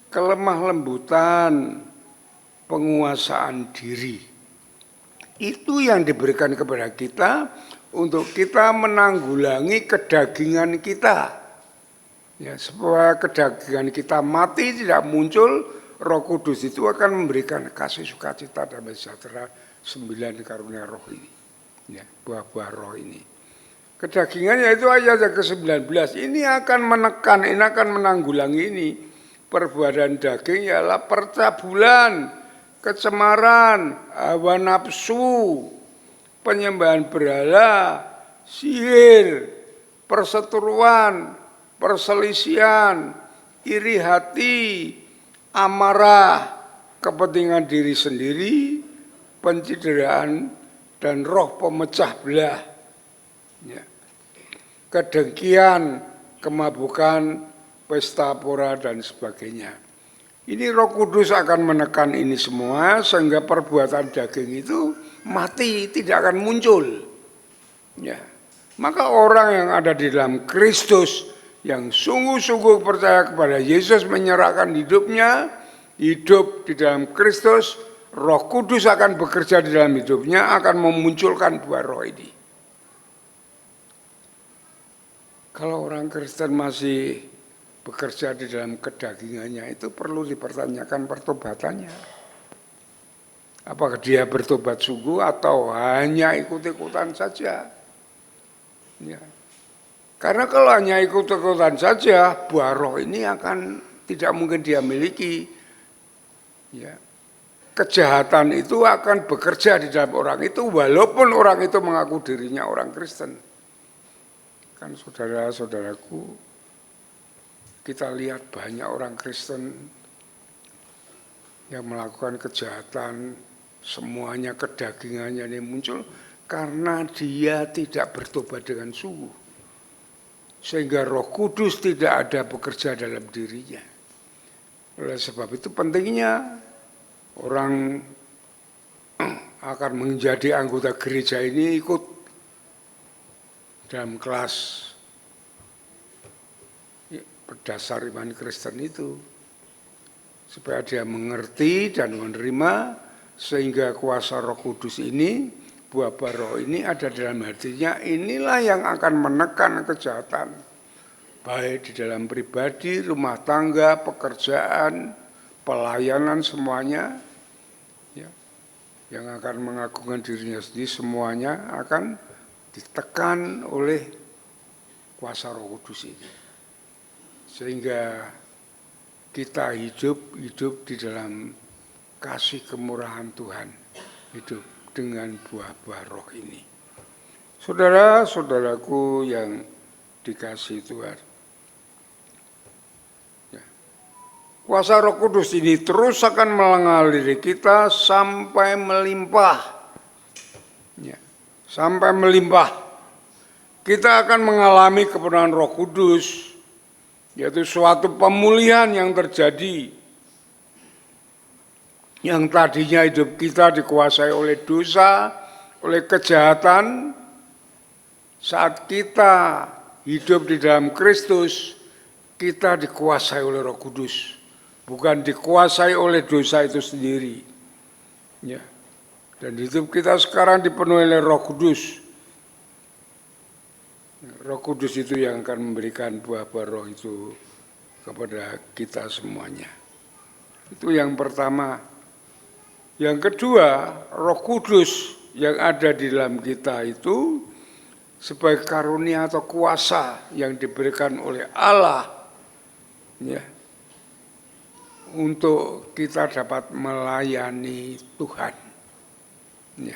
kelemah lembutan, penguasaan diri. Itu yang diberikan kepada kita untuk kita menanggulangi kedagingan kita. Ya, supaya kedagingan kita mati tidak muncul, Roh Kudus itu akan memberikan kasih sukacita dan sejahtera 9 karunia roh ini. Ya, buah-buah roh ini. Kedagingannya itu ayat yang ke-19. Ini akan menekan, ini akan menanggulangi ini. Perbuatan daging ialah percabulan, kecemaran, hawa nafsu, penyembahan berhala, sihir, perseteruan, perselisihan, iri hati, amarah, kepentingan diri sendiri, pencideraan, dan roh pemecah belah. Ya. Kedengkian, kemabukan, pesta pora, dan sebagainya. Ini Roh Kudus akan menekan ini semua sehingga perbuatan daging itu mati, tidak akan muncul. Ya. Maka orang yang ada di dalam Kristus, yang sungguh-sungguh percaya kepada Yesus, menyerahkan hidupnya, hidup di dalam Kristus, Roh Kudus akan bekerja di dalam hidupnya, akan memunculkan buah roh ini. Kalau orang Kristen masih bekerja di dalam kedagingannya, itu perlu dipertanyakan pertobatannya. Apakah dia bertobat sungguh atau hanya ikut-ikutan saja? Ya. Karena kalau hanya ikut-ikutan saja, buah roh ini akan tidak mungkin dia miliki. Ya. Kejahatan itu akan bekerja di dalam orang itu, walaupun orang itu mengaku dirinya orang Kristen. Kan saudara-saudaraku, kita lihat banyak orang Kristen yang melakukan kejahatan, semuanya kedagingannya ini muncul karena dia tidak bertobat dengan sungguh. Sehingga Roh Kudus tidak ada bekerja dalam dirinya. Oleh sebab itu pentingnya orang akan menjadi anggota gereja ini ikut dalam kelas berdasar iman Kristen itu, supaya dia mengerti dan menerima, sehingga kuasa Roh Kudus ini, buah-buah roh ini ada dalam hatinya. Inilah yang akan menekan kejahatan, baik di dalam pribadi, rumah tangga, pekerjaan, pelayanan, semuanya. Ya, yang akan mengagungkan dirinya sendiri, semuanya akan ditekan oleh kuasa Roh Kudus ini. Sehingga kita hidup di dalam kasih kemurahan Tuhan, hidup dengan buah-buah roh ini. Saudara-saudaraku yang dikasihi Tuhan, ya. Kuasa Roh Kudus ini terus akan mengalir kita sampai melimpah, ya. Sampai melimpah. Kita akan mengalami kepenuhan Roh Kudus, yaitu suatu pemulihan yang terjadi. Yang tadinya hidup kita dikuasai oleh dosa, oleh kejahatan, saat kita hidup di dalam Kristus, kita dikuasai oleh Roh Kudus, bukan dikuasai oleh dosa itu sendiri. Ya. Dan hidup kita sekarang dipenuhi oleh Roh Kudus. Roh Kudus itu yang akan memberikan buah-buah roh itu kepada kita semuanya. Itu yang pertama. Yang kedua, Roh Kudus yang ada di dalam kita itu sebagai karunia atau kuasa yang diberikan oleh Allah, ya, untuk kita dapat melayani Tuhan. Ya.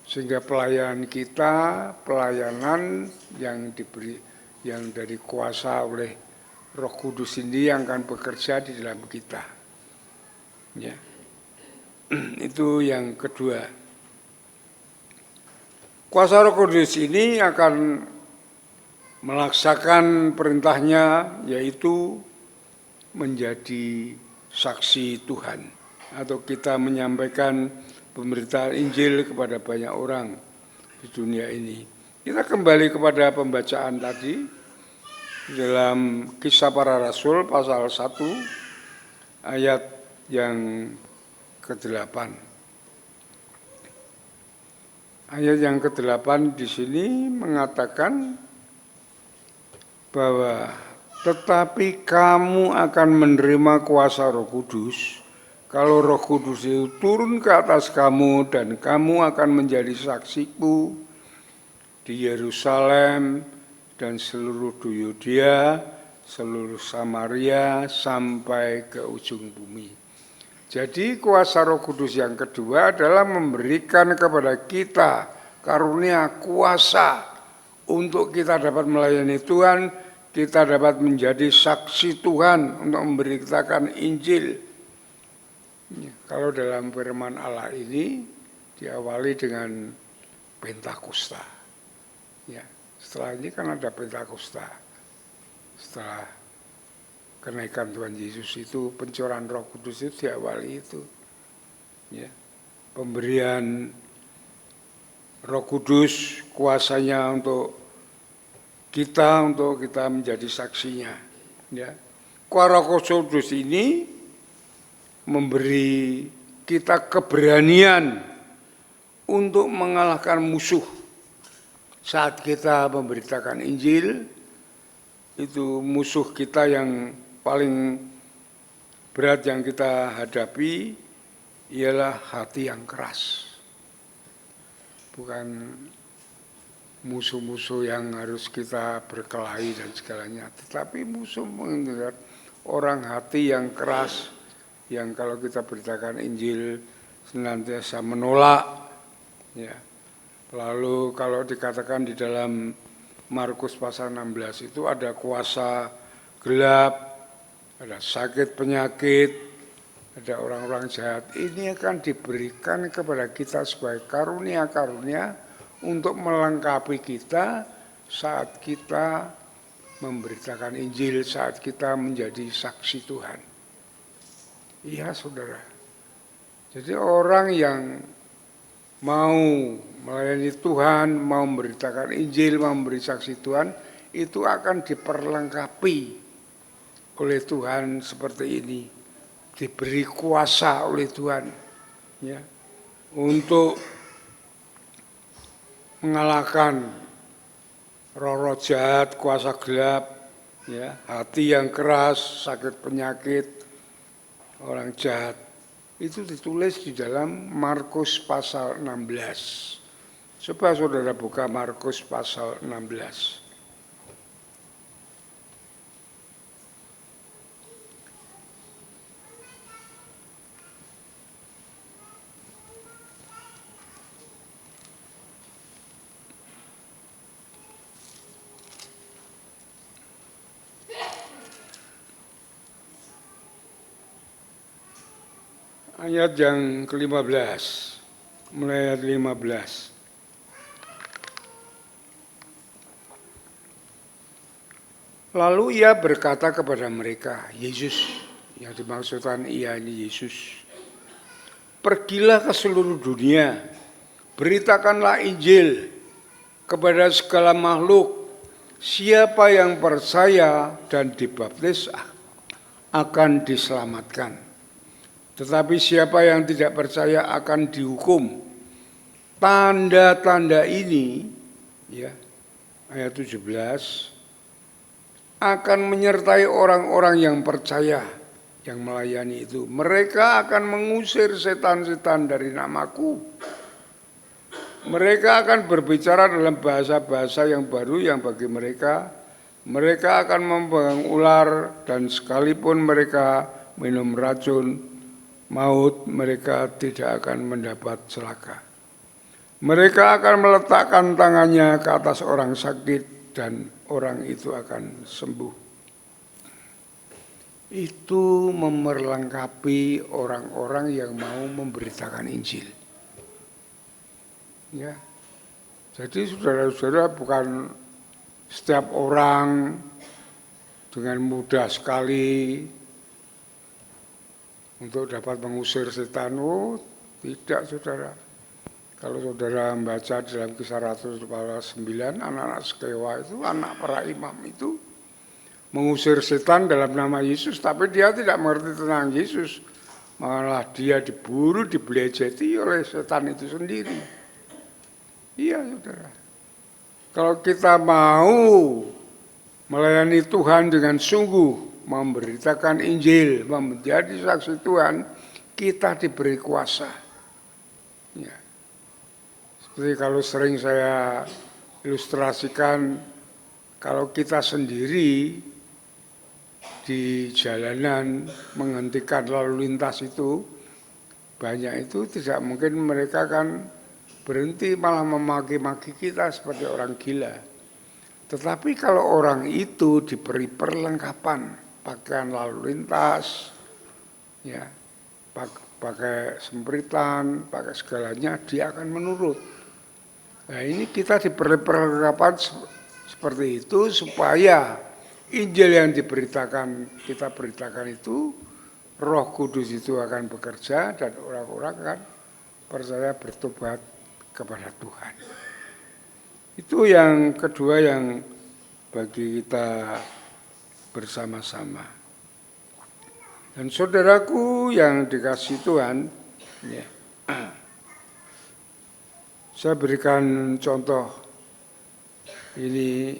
Sehingga pelayanan kita, pelayanan yang diberi, yang dari kuasa oleh Roh Kudus ini yang akan bekerja di dalam kita. Ya. Itu yang kedua. Kuasa Roh Kudus ini akan melaksanakan perintahnya, yaitu menjadi saksi Tuhan, atau kita menyampaikan pemberitaan Injil kepada banyak orang di dunia ini. Kita kembali kepada pembacaan tadi dalam Kisah Para Rasul pasal 1 ayat yang ke-8. Ayat yang ke-8 di sini mengatakan bahwa tetapi kamu akan menerima kuasa Roh Kudus kalau Roh Kudus itu turun ke atas kamu, dan kamu akan menjadi saksiku di Yerusalem dan seluruh Yudea, seluruh Samaria sampai ke ujung bumi. Jadi kuasa Roh Kudus yang kedua adalah memberikan kepada kita karunia kuasa untuk kita dapat melayani Tuhan, kita dapat menjadi saksi Tuhan untuk memberitakan Injil. Kalau dalam firman Allah ini diawali dengan Pentakosta. Ya, setelah ini kan ada Pentakosta. Setelah kenaikan Tuhan Yesus itu, pencurahan Roh Kudus itu diawali itu. Ya, pemberian Roh Kudus, kuasanya untuk kita menjadi saksinya. Ya, kuasa Roh Kudus ini memberi kita keberanian untuk mengalahkan musuh. Saat kita memberitakan Injil, itu musuh kita yang paling berat yang kita hadapi ialah hati yang keras. Bukan musuh-musuh yang harus kita berkelahi dan segalanya, tetapi musuh mengingat orang hati yang keras, yang kalau kita beritakan Injil senantiasa menolak. Ya. Lalu kalau dikatakan di dalam Markus pasal 16 itu ada kuasa gelap, ada sakit penyakit, ada orang-orang jahat. Ini akan diberikan kepada kita sebagai karunia-karunia untuk melengkapi kita saat kita memberitakan Injil, saat kita menjadi saksi Tuhan. Iya saudara, jadi orang yang mau melayani Tuhan, mau memberitakan Injil, mau memberi saksi Tuhan, itu akan diperlengkapi oleh Tuhan seperti ini, diberi kuasa oleh Tuhan, ya, untuk mengalahkan roh-roh jahat, kuasa gelap, ya, hati yang keras, sakit penyakit, orang jahat. Itu ditulis di dalam Markus pasal 16. Coba saudara buka Markus pasal 16. Ayat yang ke-15, mulai ayat 15. Lalu ia berkata kepada mereka, Yesus, yang dimaksudkan ia ini Yesus, pergilah ke seluruh dunia, beritakanlah Injil kepada segala makhluk, siapa yang percaya dan dibaptis akan diselamatkan. Tetapi siapa yang tidak percaya akan dihukum. Tanda-tanda ini, ya, ayat 17, akan menyertai orang-orang yang percaya, yang melayani itu. Mereka akan mengusir setan-setan dari namaku. Mereka akan berbicara dalam bahasa-bahasa yang baru yang bagi mereka. Mereka akan memegang ular, dan sekalipun mereka minum racun maut, mereka tidak akan mendapat celaka. Mereka akan meletakkan tangannya ke atas orang sakit dan orang itu akan sembuh. Itu memelengkapi orang-orang yang mau memberitakan Injil. Ya. Jadi saudara-saudara, bukan setiap orang dengan mudah sekali untuk dapat mengusir setan. Tidak, saudara. Kalau saudara membaca dalam Kisah Rasul 9, anak-anak Skewa itu, anak para imam itu mengusir setan dalam nama Yesus, tapi dia tidak mengerti tentang Yesus. Malah dia diburu, dibelejeti oleh setan itu sendiri. Iya, saudara. Kalau kita mau melayani Tuhan dengan sungguh, memberitakan Injil, menjadi saksi Tuhan, kita diberi kuasa. Ya. Seperti kalau sering saya ilustrasikan, kalau kita sendiri di jalanan menghentikan lalu lintas itu, banyak itu tidak mungkin mereka kan berhenti malah memaki-maki kita seperti orang gila. Tetapi kalau orang itu diberi perlengkapan, pakaian lalu lintas, ya, pakai sempritan, pakai segalanya, dia akan menurut. Nah ini kita diberi perlengkapan seperti itu supaya Injil yang kita beritakan itu, Roh Kudus itu akan bekerja dan orang-orang akan percaya bertobat kepada Tuhan. Itu yang kedua yang bagi kita bersama-sama. Dan saudaraku yang dikasihi Tuhan, ya, saya berikan contoh ini,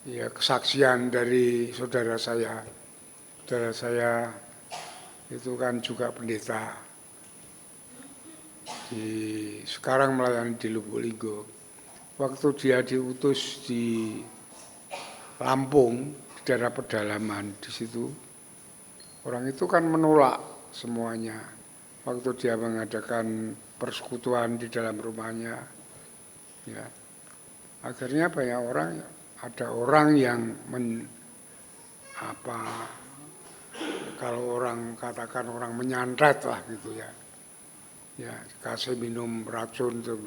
ya, kesaksian dari saudara saya. Saudara saya itu kan juga pendeta, sekarang melayani di Lubuk Linggo. Waktu dia diutus di Lampung, di daerah pedalaman di situ, orang itu kan menolak semuanya. Waktu dia mengadakan persekutuan di dalam rumahnya, ya, akhirnya banyak orang, ada orang yang kalau orang katakan orang menyantet lah gitu ya, ya kasih minum racun tuh.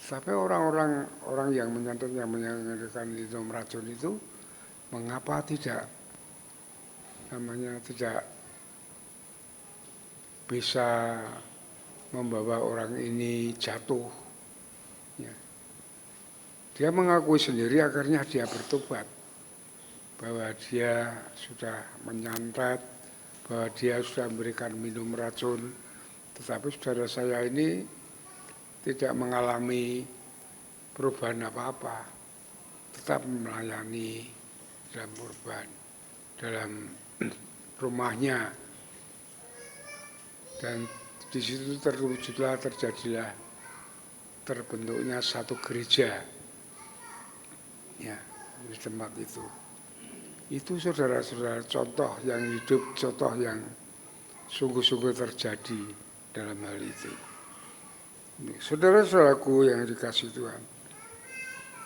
Tapi orang yang menyantet, yang mengadakan minum racun itu, mengapa tidak bisa membawa orang ini jatuh? Ya. Dia mengakui sendiri, akhirnya dia bertobat bahwa dia sudah menyantet, bahwa dia sudah memberikan minum racun. Tetapi saudara saya ini tidak mengalami perubahan apa-apa, tetap melayani dalam kurban, dalam rumahnya, dan di situ terbentuknya satu gereja, ya, di tempat itu. Itu saudara-saudara contoh yang hidup, contoh yang sungguh-sungguh terjadi dalam hal itu. Saudara-saudaraku yang dikasihi Tuhan,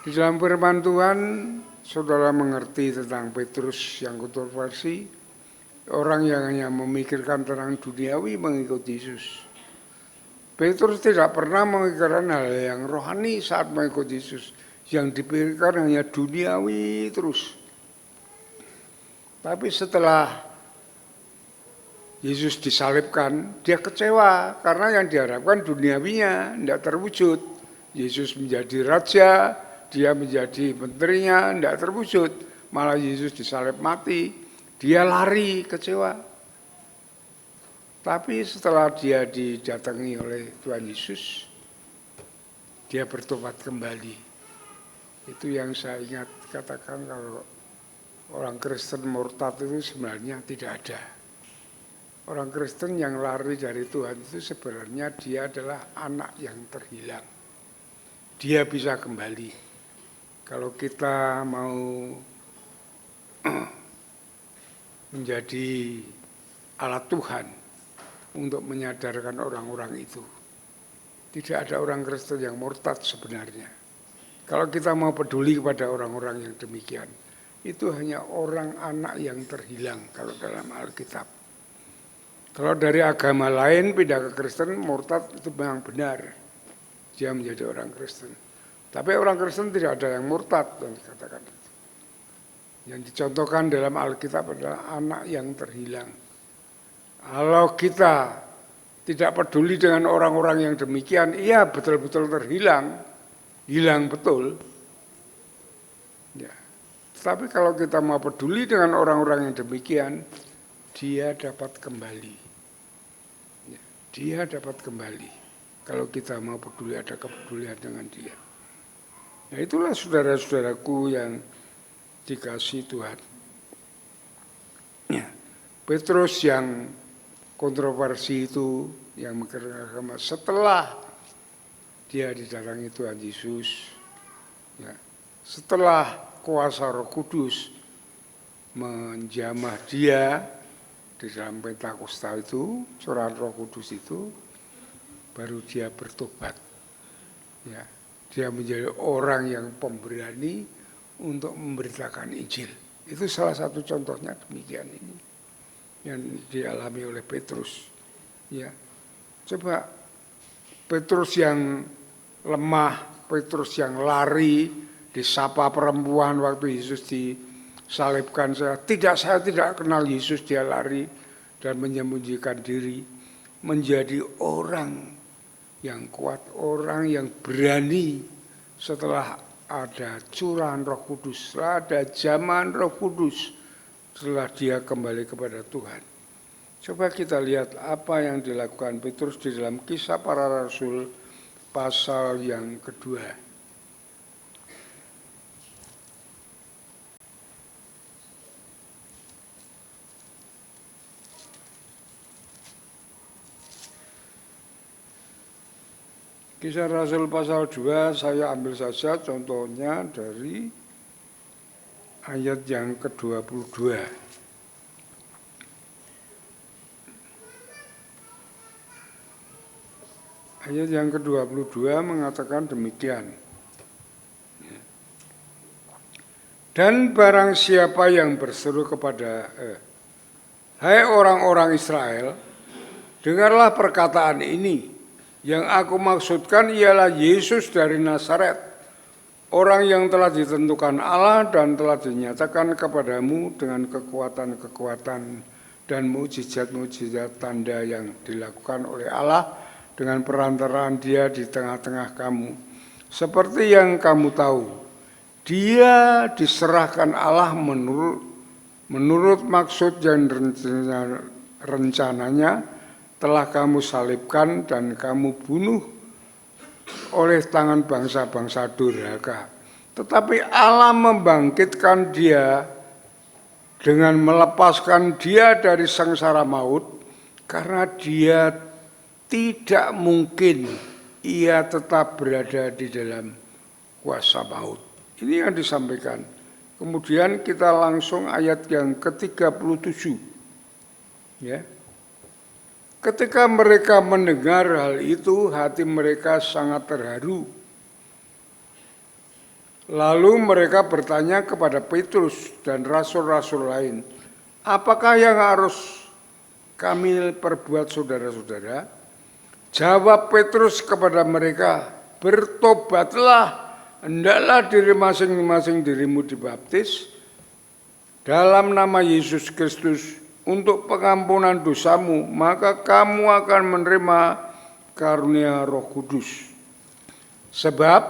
di dalam firman Tuhan, saudara mengerti tentang Petrus yang kontroversi, orang yang hanya memikirkan tentang duniawi mengikut Yesus. Petrus tidak pernah memikirkan hal yang rohani saat mengikut Yesus, yang dipikirkan hanya duniawi terus. Tapi setelah Yesus disalibkan, dia kecewa karena yang diharapkan duniawinya tidak terwujud. Yesus menjadi raja, dia menjadi menterinya, tidak terwujud. Malah Yesus disalib mati, dia lari kecewa. Tapi setelah dia didatangi oleh Tuhan Yesus, dia bertobat kembali. Itu yang saya ingat katakan, kalau orang Kristen murtad itu sebenarnya tidak ada. Orang Kristen yang lari dari Tuhan itu sebenarnya dia adalah anak yang terhilang. Dia bisa kembali. Kalau kita mau menjadi alat Tuhan untuk menyadarkan orang-orang itu. Tidak ada orang Kristen yang murtad sebenarnya. Kalau kita mau peduli kepada orang-orang yang demikian, itu hanya orang anak yang terhilang kalau dalam Alkitab. Kalau dari agama lain pindah ke Kristen, murtad itu memang benar. Dia menjadi orang Kristen. Tapi orang Kristen tidak ada yang murtad, dan dikatakan itu. Yang dicontohkan dalam Alkitab adalah anak yang terhilang. Kalau kita tidak peduli dengan orang-orang yang demikian, iya betul-betul terhilang, hilang betul. Ya. Tetapi kalau kita mau peduli dengan orang-orang yang demikian, dia dapat kembali. Ya. Dia dapat kembali. Kalau kita mau peduli, ada kepedulian dengan dia. Nah itulah saudara-saudaraku yang dikasihi Tuhan. Ya. Petrus yang kontroversi itu, yang mengkritik agama, setelah dia didatangi Tuhan Yesus, ya, setelah kuasa Roh Kudus menjamah dia di dalam Pentakosta itu, curahan Roh Kudus itu, baru dia bertobat. Ya, dia menjadi orang yang pemberani untuk memberitakan Injil. Itu salah satu contohnya demikian ini yang dialami oleh Petrus. Ya, coba Petrus yang lemah, Petrus yang lari, disapa perempuan waktu Yesus disalibkan, saya tidak kenal Yesus, dia lari dan menyembunyikan diri, menjadi orang yang kuat, orang yang berani setelah ada curahan Roh Kudus, setelah ada jaman Roh Kudus, setelah dia kembali kepada Tuhan. Coba kita lihat apa yang dilakukan Petrus di dalam Kisah Para Rasul pasal yang kedua. Kisah Rasul pasal 2 saya ambil saja contohnya dari ayat yang ke-22. Ayat yang ke-22 mengatakan demikian. Dan barang siapa yang berseru kepada hai orang-orang Israel, dengarlah perkataan ini. Yang aku maksudkan ialah Yesus dari Nazaret, orang yang telah ditentukan Allah dan telah dinyatakan kepadamu dengan kekuatan-kekuatan dan mukjizat-mukjizat tanda yang dilakukan oleh Allah dengan perantaraan dia di tengah-tengah kamu. Seperti yang kamu tahu, dia diserahkan Allah menurut maksud yang rencananya telah kamu salibkan dan kamu bunuh oleh tangan bangsa-bangsa durhaka. Tetapi Allah membangkitkan dia dengan melepaskan dia dari sengsara maut, karena dia tidak mungkin ia tetap berada di dalam kuasa maut. Ini yang disampaikan. Kemudian kita langsung ayat yang ke-37. Ya. Ketika mereka mendengar hal itu, hati mereka sangat terharu. Lalu mereka bertanya kepada Petrus dan rasul-rasul lain, apakah yang harus kami perbuat saudara-saudara? Jawab Petrus kepada mereka, bertobatlah, hendaklah diri masing-masing dirimu dibaptis dalam nama Yesus Kristus untuk pengampunan dosamu, maka kamu akan menerima karunia Roh Kudus. Sebab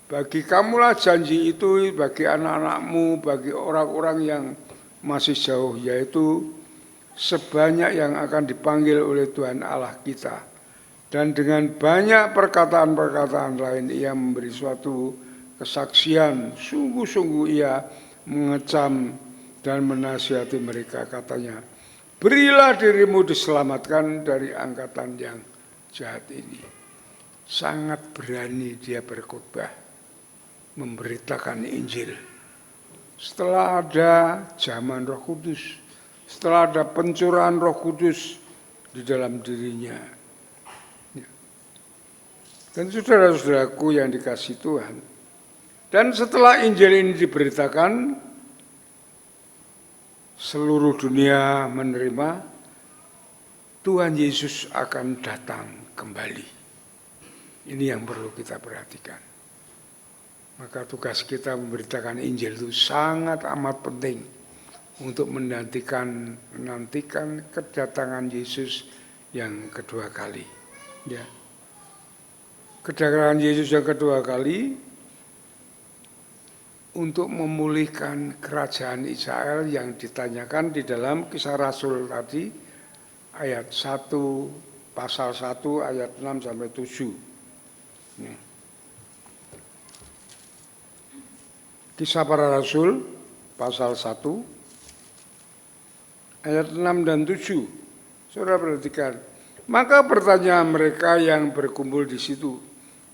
bagi kamulah janji itu, bagi anak-anakmu, bagi orang-orang yang masih jauh, yaitu sebanyak yang akan dipanggil oleh Tuhan Allah kita. Dan dengan banyak perkataan-perkataan lain ia memberi suatu kesaksian, sungguh-sungguh ia mengecam dan menasihati mereka, katanya, berilah dirimu diselamatkan dari angkatan yang jahat ini. Sangat berani dia berkhotbah, memberitakan Injil. Setelah ada zaman Roh Kudus, setelah ada pencurahan Roh Kudus di dalam dirinya. Dan saudara-saudaraku yang dikasihi Tuhan, dan setelah Injil ini diberitakan, seluruh dunia menerima, Tuhan Yesus akan datang kembali. Ini yang perlu kita perhatikan. Maka tugas kita memberitakan Injil itu sangat amat penting untuk menantikan kedatangan Yesus yang kedua kali. Ya. Kedatangan Yesus yang kedua kali untuk memulihkan kerajaan Israel yang ditanyakan di dalam Kisah Rasul tadi ayat 1 pasal 1 ayat 6 sampai 7. Ini. Kisah Para Rasul pasal 1 ayat 6 dan 7. Saudara perhatikan. Maka bertanya mereka yang berkumpul di situ,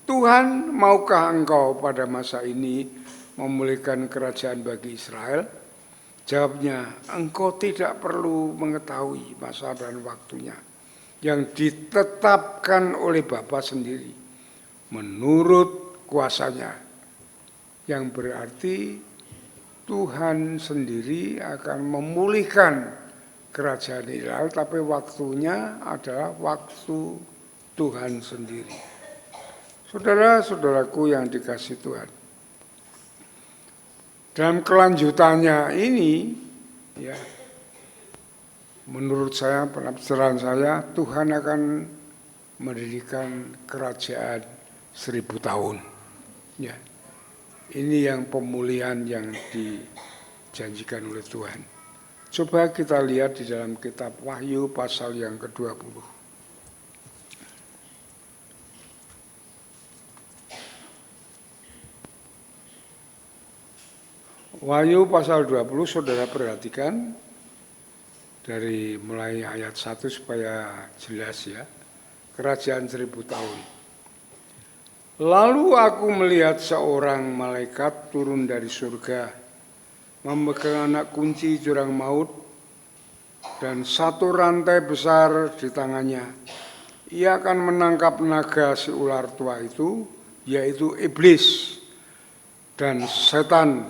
Tuhan, maukah engkau pada masa ini memulihkan kerajaan bagi Israel? Jawabnya, engkau tidak perlu mengetahui masa dan waktunya yang ditetapkan oleh Bapa sendiri menurut kuasanya. Yang berarti Tuhan sendiri akan memulihkan kerajaan Israel, tapi waktunya adalah waktu Tuhan sendiri. Saudara-saudaraku yang dikasihi Tuhan, dalam kelanjutannya ini, ya, menurut saya, penafsiran saya, Tuhan akan mendirikan kerajaan 1000 tahun. Ya, ini yang pemulihan yang dijanjikan oleh Tuhan. Coba kita lihat di dalam kitab Wahyu pasal yang ke-20. Wahyu pasal 20, saudara perhatikan dari mulai ayat 1 supaya jelas ya. Kerajaan 1000 tahun. Lalu aku melihat seorang malaikat turun dari surga, memegang anak kunci jurang maut dan satu rantai besar di tangannya. Ia akan menangkap naga si ular tua itu, yaitu iblis dan setan,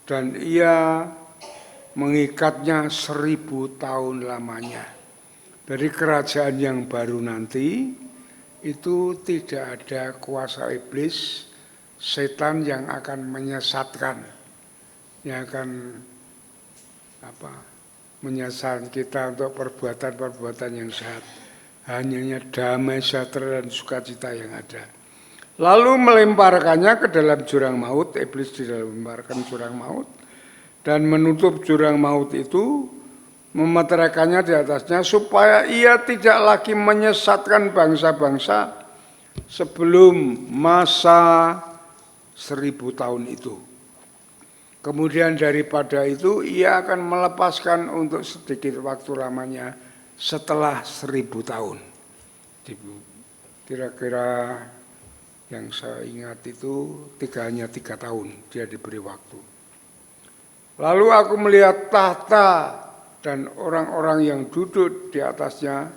dan ia mengikatnya 1000 tahun lamanya. Dari kerajaan yang baru nanti itu tidak ada kuasa iblis, setan yang akan menyesatkan, yang akan menyesatkan kita untuk perbuatan-perbuatan yang jahat. Hanya damai, sejahtera dan sukacita yang ada. Lalu melemparkannya ke dalam jurang maut, iblis dilemparkan jurang maut, dan menutup jurang maut itu, memeteraikannya di atasnya, supaya ia tidak lagi menyesatkan bangsa-bangsa sebelum masa 1000 tahun itu. Kemudian daripada itu, ia akan melepaskan untuk sedikit waktu lamanya setelah 1000 tahun. Kira-kira yang saya ingat itu hanya 3 tahun dia diberi waktu. Lalu aku melihat tahta dan orang-orang yang duduk di atasnya,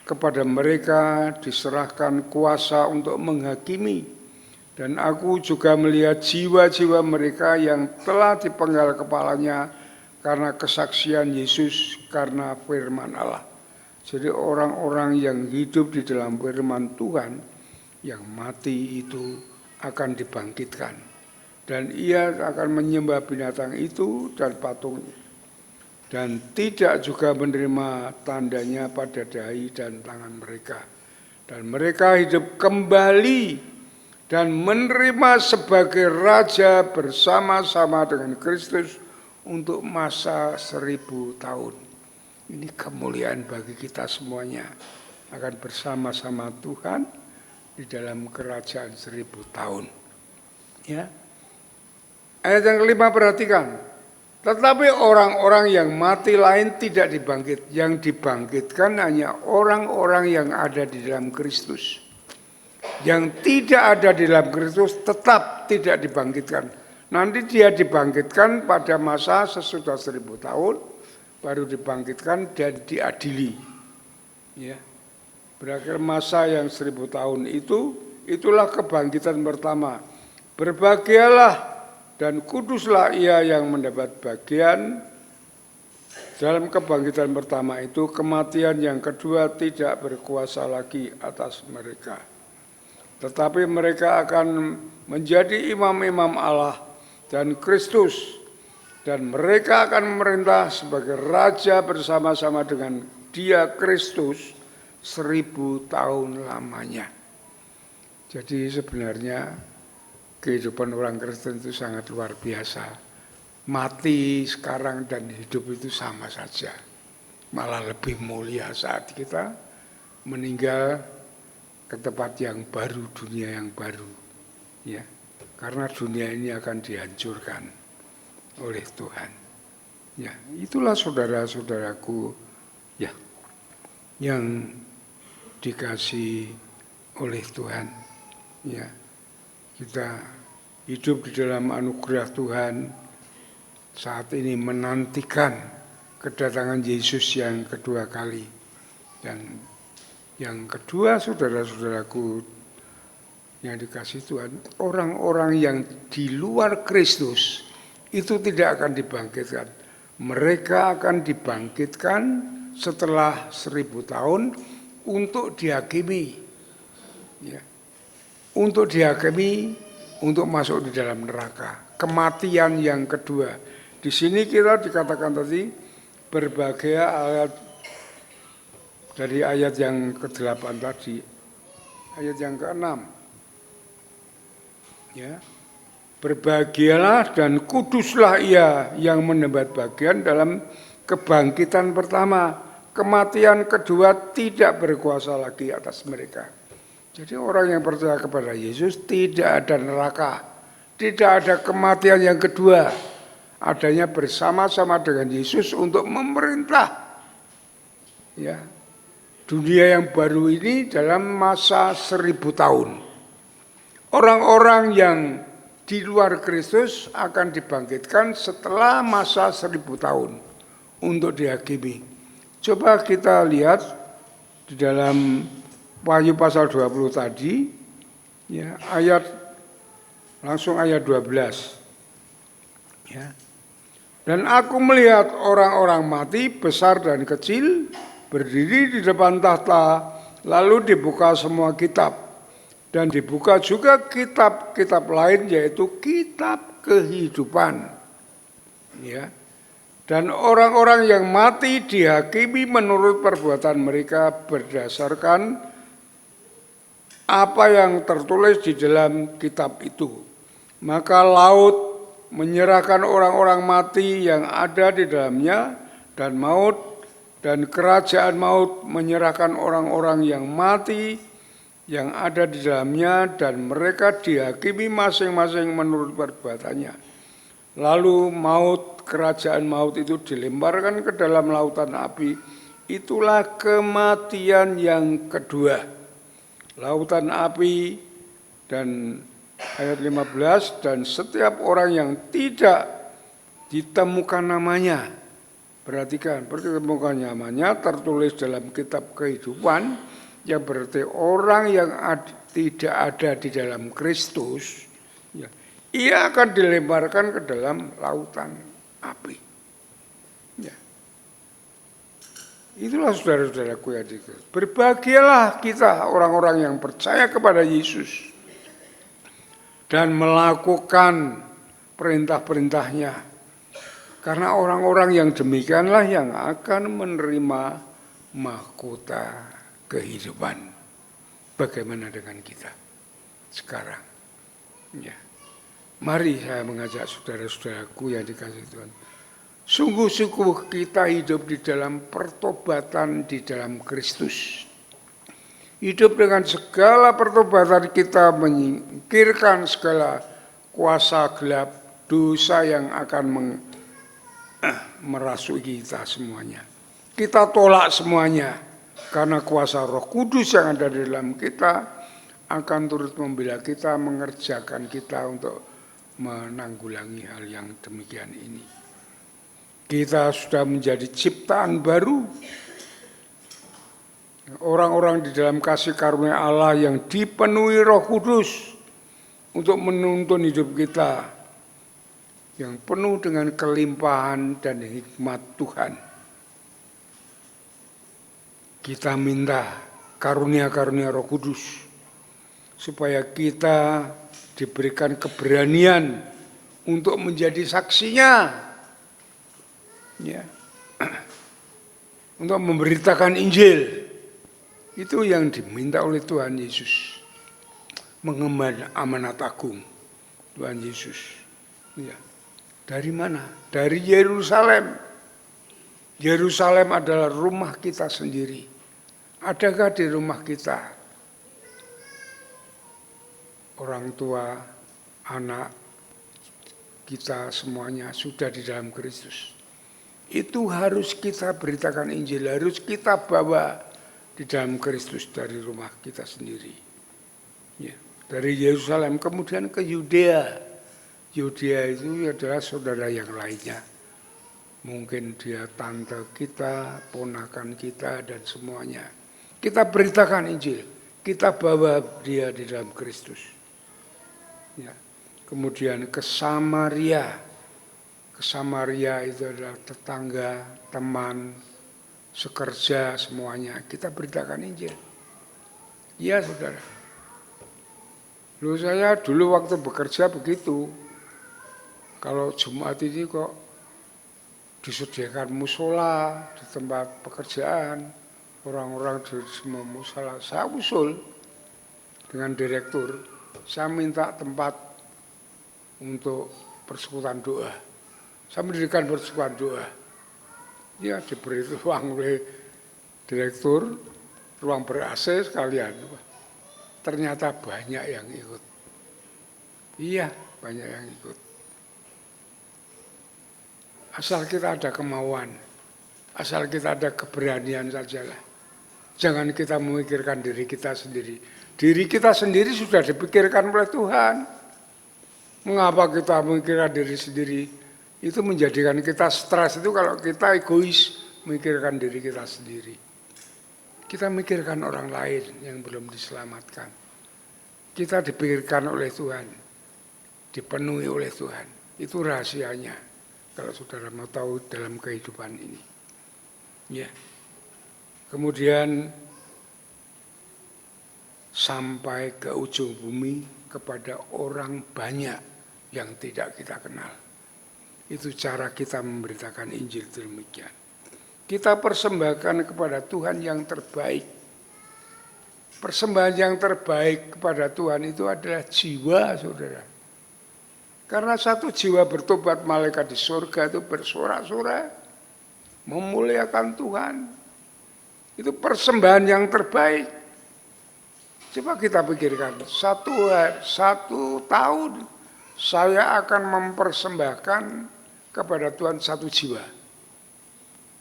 kepada mereka diserahkan kuasa untuk menghakimi. Dan aku juga melihat jiwa-jiwa mereka yang telah dipenggal kepalanya karena kesaksian Yesus, karena firman Allah. Jadi orang-orang yang hidup di dalam firman Tuhan, yang mati itu akan dibangkitkan. Dan ia akan menyembah binatang itu dan patungnya. Dan tidak juga menerima tandanya pada dahi dan tangan mereka. Dan mereka hidup kembali dan menerima sebagai raja bersama-sama dengan Kristus untuk masa 1000 tahun. Ini kemuliaan bagi kita semuanya. Akan bersama-sama Tuhan di dalam kerajaan 1000 tahun. Ya. Ayat yang kelima perhatikan. Tetapi orang-orang yang mati lain tidak dibangkit. Yang dibangkitkan hanya orang-orang yang ada di dalam Kristus. Yang tidak ada di dalam Kristus tetap tidak dibangkitkan. Nanti dia dibangkitkan pada masa sesudah 1000 tahun, baru dibangkitkan dan diadili. Ya. Berakhir masa yang 1000 tahun itu, itulah kebangkitan pertama. Berbahagialah dan kuduslah ia yang mendapat bagian dalam kebangkitan pertama itu. Kematian yang kedua tidak berkuasa lagi atas mereka. Tetapi mereka akan menjadi imam-imam Allah dan Kristus. Dan mereka akan memerintah sebagai raja bersama-sama dengan Dia Kristus 1000 tahun lamanya. Jadi sebenarnya kehidupan orang Kristen itu sangat luar biasa. Mati sekarang dan hidup itu sama saja. Malah lebih mulia saat kita meninggal ke tempat yang baru, dunia yang baru. Ya, karena dunia ini akan dihancurkan oleh Tuhan. Ya, itulah saudara-saudaraku ya yang dikasihi oleh Tuhan. Ya, kita hidup di dalam anugerah Tuhan, saat ini menantikan kedatangan Yesus yang kedua kali. Dan yang kedua, saudara-saudaraku yang dikasihi Tuhan, orang-orang yang di luar Kristus itu tidak akan dibangkitkan. Mereka akan dibangkitkan setelah 1000 tahun untuk dihakimi. Ya. Untuk dihakimi, untuk masuk di dalam neraka. Kematian yang kedua. Di sini kita dikatakan tadi berbagai ayat, dari ayat yang ke-8 tadi, ayat yang ke-6. Ya. Berbahagialah dan kuduslah ia yang mendapat bagian dalam kebangkitan pertama. Kematian kedua tidak berkuasa lagi atas mereka. Jadi orang yang percaya kepada Yesus tidak ada neraka, tidak ada kematian yang kedua. Adanya bersama-sama dengan Yesus untuk memerintah ya, dunia yang baru ini dalam masa 1000 tahun. Orang-orang yang di luar Kristus akan dibangkitkan setelah masa 1000 tahun untuk dihakimi. Coba kita lihat di dalam Wahyu pasal 20 tadi, ya, langsung ayat 12. Ya. Dan aku melihat orang-orang mati besar dan kecil berdiri di depan tahta, lalu dibuka semua kitab. Dan dibuka juga kitab-kitab lain, yaitu kitab kehidupan. Ya. Dan orang-orang yang mati dihakimi menurut perbuatan mereka berdasarkan apa yang tertulis di dalam kitab itu. Maka laut menyerahkan orang-orang mati yang ada di dalamnya, dan maut dan kerajaan maut menyerahkan orang-orang yang mati yang ada di dalamnya, dan mereka dihakimi masing-masing menurut perbuatannya. Lalu maut, kerajaan maut itu dilemparkan ke dalam lautan api. Itulah kematian yang kedua. Lautan api. Dan ayat 15, dan setiap orang yang tidak ditemukan namanya, perhatikan, ditemukan namanya tertulis dalam kitab kehidupan, yang berarti orang yang tidak ada di dalam Kristus, ya, ia akan dilemparkan ke dalam lautan api. Ya. Itulah saudara-saudaraku yang dikasihi. Berbahagialah kita orang-orang yang percaya kepada Yesus dan melakukan perintah-perintahnya. Karena orang-orang yang demikianlah yang akan menerima mahkota kehidupan. Bagaimana dengan kita sekarang? Ya. Mari saya mengajak saudara-saudaraku yang dikasihi Tuhan. Sungguh-sungguh kita hidup di dalam pertobatan di dalam Kristus. Hidup dengan segala pertobatan kita menyingkirkan segala kuasa gelap, dosa yang akan merasuki kita semuanya. Kita tolak semuanya, karena kuasa Roh Kudus yang ada di dalam kita akan turut membela kita, mengerjakan kita untuk menanggulangi hal yang demikian ini. Kita sudah menjadi ciptaan baru. Orang-orang di dalam kasih karunia Allah yang dipenuhi Roh Kudus untuk menuntun hidup kita yang penuh dengan kelimpahan dan hikmat Tuhan. Kita minta karunia-karunia Roh Kudus supaya kita diberikan keberanian untuk menjadi saksinya. Ya. untuk memberitakan Injil. Itu yang diminta oleh Tuhan Yesus. Mengemban amanat agung Tuhan Yesus. Ya. Dari mana? Dari Yerusalem. Yerusalem adalah rumah kita sendiri. Adakah di rumah kita orang tua, anak, kita semuanya sudah di dalam Kristus? Itu harus kita beritakan Injil, harus kita bawa di dalam Kristus dari rumah kita sendiri. Ya. Dari Yerusalem kemudian ke Yudea. Yudea itu adalah saudara yang lainnya. Mungkin dia tante kita, ponakan kita, dan semuanya. Kita beritakan Injil, kita bawa dia di dalam Kristus. Ya. Kemudian ke Samaria. Ke Samaria itu adalah tetangga, teman, sekerja, semuanya. Kita beritakan Injil. Iya saudara. Loh, saya dulu waktu bekerja begitu. Kalau Jumat ini kok disediakan musola di tempat pekerjaan, orang-orang di semua musola, saya usul dengan direktur, saya minta tempat untuk persekutuan doa. Saya mendirikan persekutuan doa. Ya, diberi ruang oleh direktur, ruang ber-AC sekalian. Ternyata banyak yang ikut. Iya, banyak yang ikut. Asal kita ada kemauan, asal kita ada keberanian sajalah. Jangan kita memikirkan diri kita sendiri. Diri kita sendiri sudah dipikirkan oleh Tuhan. Mengapa kita memikirkan diri sendiri? Itu menjadikan kita stres itu kalau kita egois memikirkan diri kita sendiri. Kita memikirkan orang lain yang belum diselamatkan. Kita dipikirkan oleh Tuhan, dipenuhi oleh Tuhan. Itu rahasianya. Kalau saudara mau tahu dalam kehidupan ini. Ya. Kemudian sampai ke ujung bumi kepada orang banyak yang tidak kita kenal. Itu cara kita memberitakan Injil demikian. Kita persembahkan kepada Tuhan yang terbaik. Persembahan yang terbaik kepada Tuhan itu adalah jiwa, saudara. Karena satu jiwa bertobat, malaikat di surga itu bersorak-sorai, memuliakan Tuhan. Itu persembahan yang terbaik. Coba kita pikirkan, satu tahun saya akan mempersembahkan kepada Tuhan satu jiwa.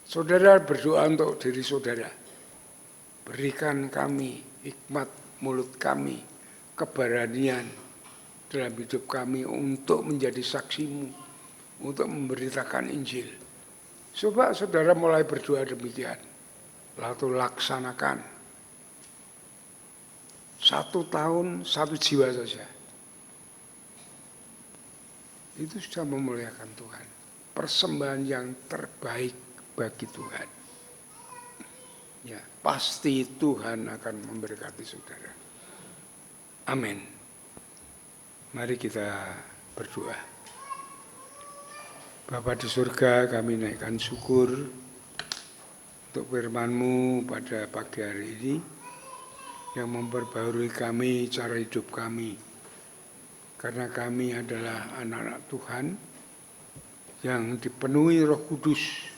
Saudara berdoa untuk diri saudara. Berikan kami hikmat mulut kami, keberanian dalam hidup kami untuk menjadi saksimu, untuk memberitakan Injil. Coba saudara mulai berdoa demikian, lalu laksanakan. 1 tahun 1 jiwa saja. Itu sudah memuliakan Tuhan. Persembahan yang terbaik bagi Tuhan. Ya, pasti Tuhan akan memberkati saudara. Amin. Mari kita berdoa. Bapa di surga, kami naikkan syukur untuk firman-Mu pada pagi hari ini yang memperbarui kami cara hidup kami. Karena kami adalah anak-anak Tuhan yang dipenuhi Roh Kudus.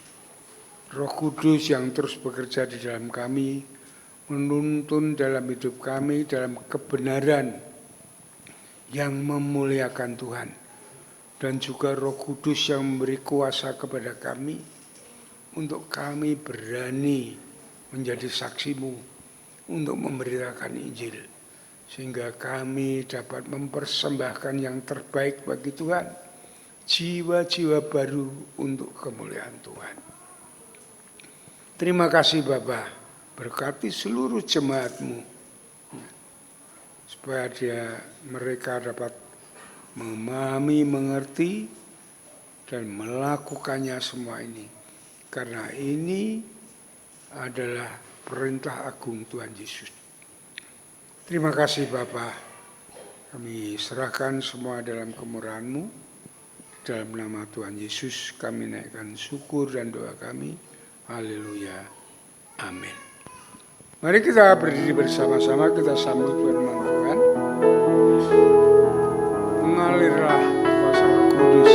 Roh Kudus yang terus bekerja di dalam kami, menuntun dalam hidup kami dalam kebenaran yang memuliakan Tuhan. Dan juga Roh Kudus yang memberi kuasa kepada kami untuk kami berani menjadi saksi-Mu untuk memberitakan Injil. Sehingga kami dapat mempersembahkan yang terbaik bagi Tuhan. Jiwa-jiwa baru untuk kemuliaan Tuhan. Terima kasih Bapa, berkati seluruh jemaat-Mu. Supaya mereka dapat memahami, mengerti, dan melakukannya semua ini. Karena ini adalah perintah agung Tuhan Yesus. Terima kasih Bapa. Kami serahkan semua dalam kemurahan-Mu. Dalam nama Tuhan Yesus kami naikkan syukur dan doa kami. Haleluya. Amin. Mari kita berdiri bersama-sama, kita sambut firman Tuhan. Mengalirlah kuasa Roh Kudus.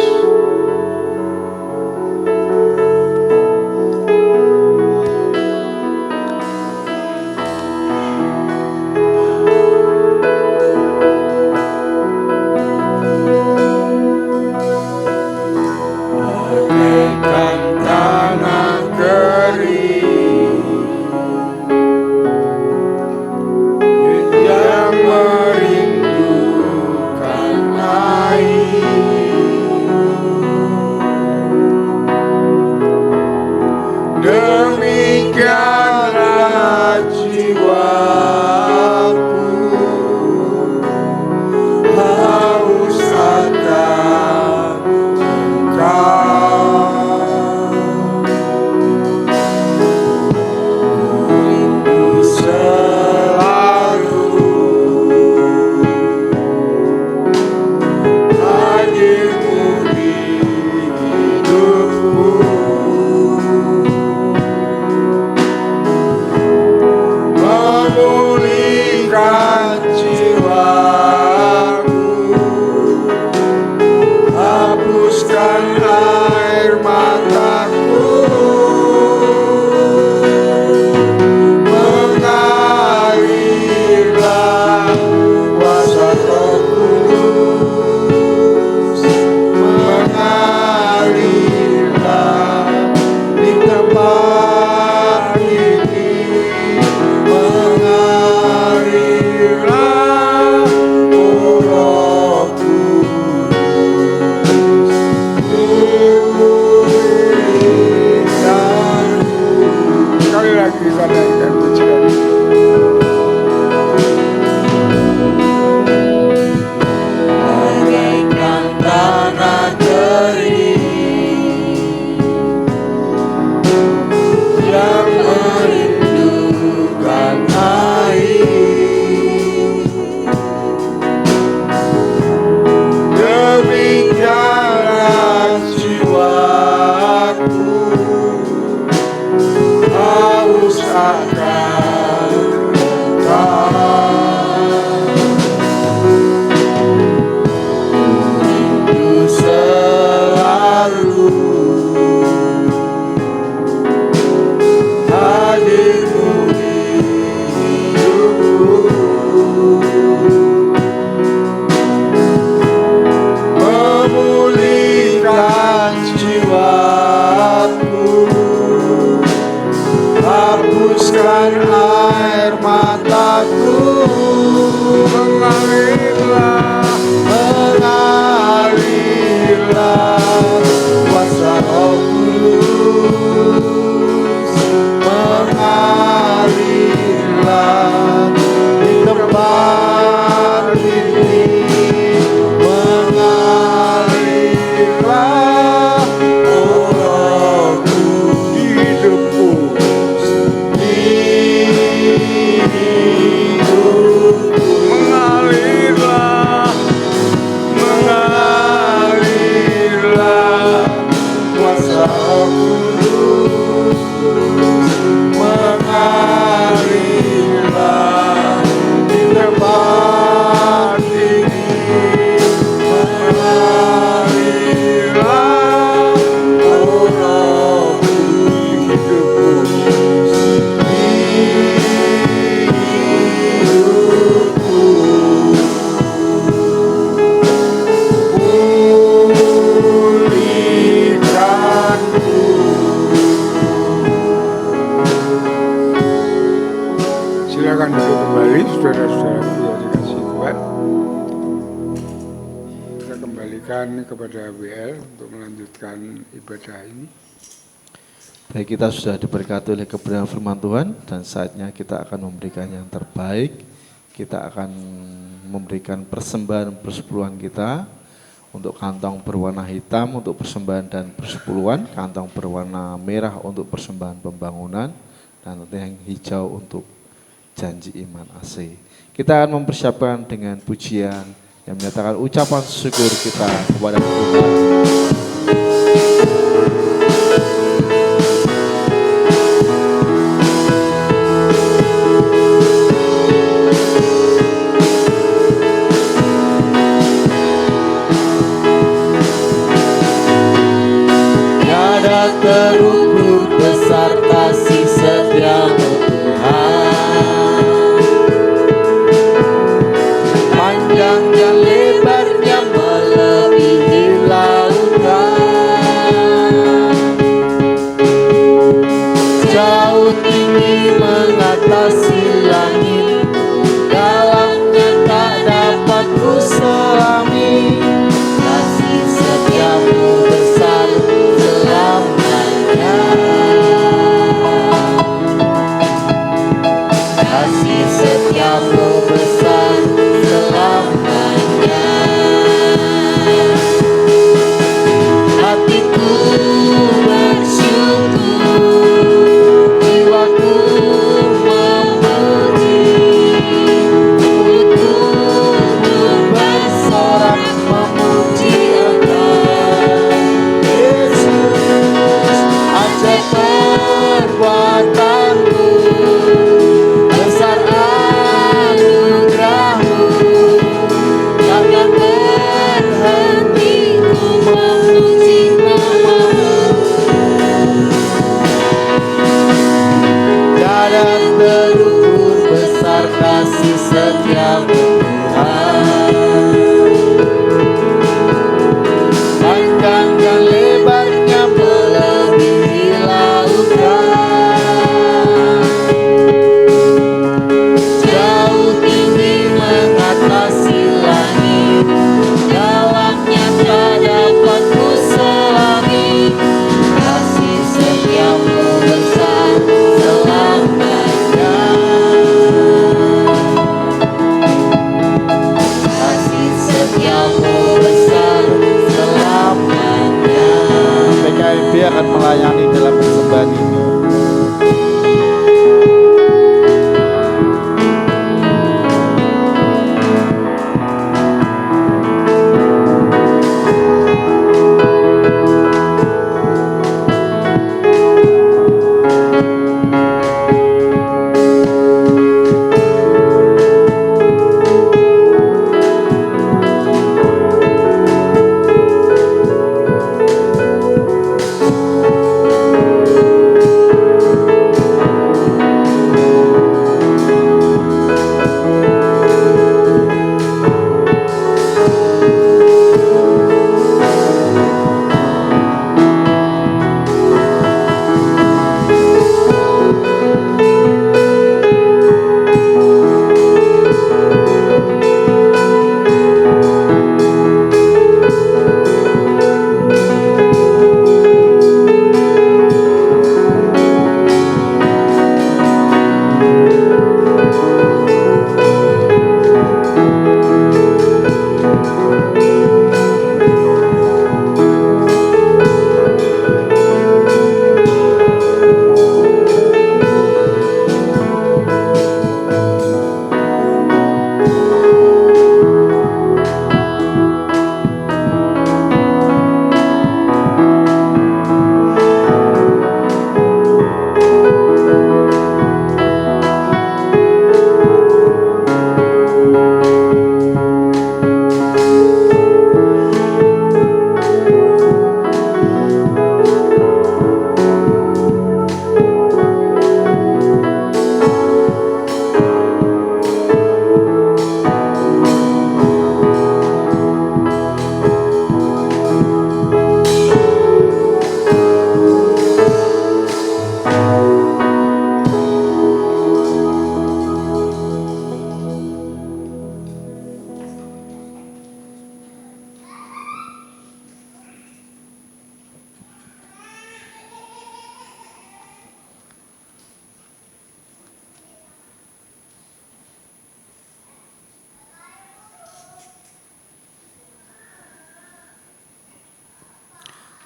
Bagaikan tanah kering yang merindukan air, demikianlah jiwaku haus akan Engkau. Rindu selalu hadirmu di hidupku, memulihkan jiwaku, hapuskan air mataku, mengalirlah kuasa Roh Kudus, mengalirlah di tempat ini, mengalirlah oh Roh Kudus, pulihkanku. Sekali lagi kita naikkan pujian. Bagaikan tanah kering yang merindukan air, demikianlah jiwaku haus akan Engkau. Rindu selalu hadirmu di hidupku, memulihkan jiwaku, hapuskan air mataku, mengalirlah kuasa Roh Kudus, mengalirlah di tempat ini, mengalirlah oh Roh Kudus, hidupku, di hidupku, mengalirlah kuasa Roh Kudus, mengalirlah di tempat ini, mengalirlah oh Roh Kudus, hidupku, di hidupku, pulihkanku. Silakan duduk kembali, saudara-saudaraku yang dikasihi Tuhan. Kita kembalikan kepada WL untuk melanjutkan ibadah ini. Baik, kita sudah diberkati oleh kebenaran firman Tuhan dan saatnya kita akan memberikan yang terbaik. Kita akan memberikan persembahan persepuluhan kita untuk kantong berwarna hitam untuk persembahan dan persepuluhan, kantong berwarna merah untuk persembahan pembangunan, dan yang hijau untuk janji iman AC. Kita akan mempersiapkan dengan pujian yang menyatakan ucapan syukur kita kepada Tuhan. terukur besar kasih setiamu Tuhan. Panjang dan lebarnya melebihi lautan, jauh tinggi mengatasi langit, dalamnya tak dapat ku selami. Kasih setiamu besar selamanya. Kasih setiamu besar selamanya. Hatiku bersyukur, jiwaku memuji, mulutku bersorak memuji Engkau. Yesus, ajaib perbuatanmu, besar anugerahmu, takkan berhenti ku memuji namamu. Tiada terukur besar kasih setiamu Tuhan. Panjang dan lebarnya melebihi lautan, jauh tinggi mengatasi langit, dalamnya tak dapat ku selami. Kasih setiamu besar selamanya. Kasih setiamu besar selamanya. PKMB akan melayani dalam persembahan ini.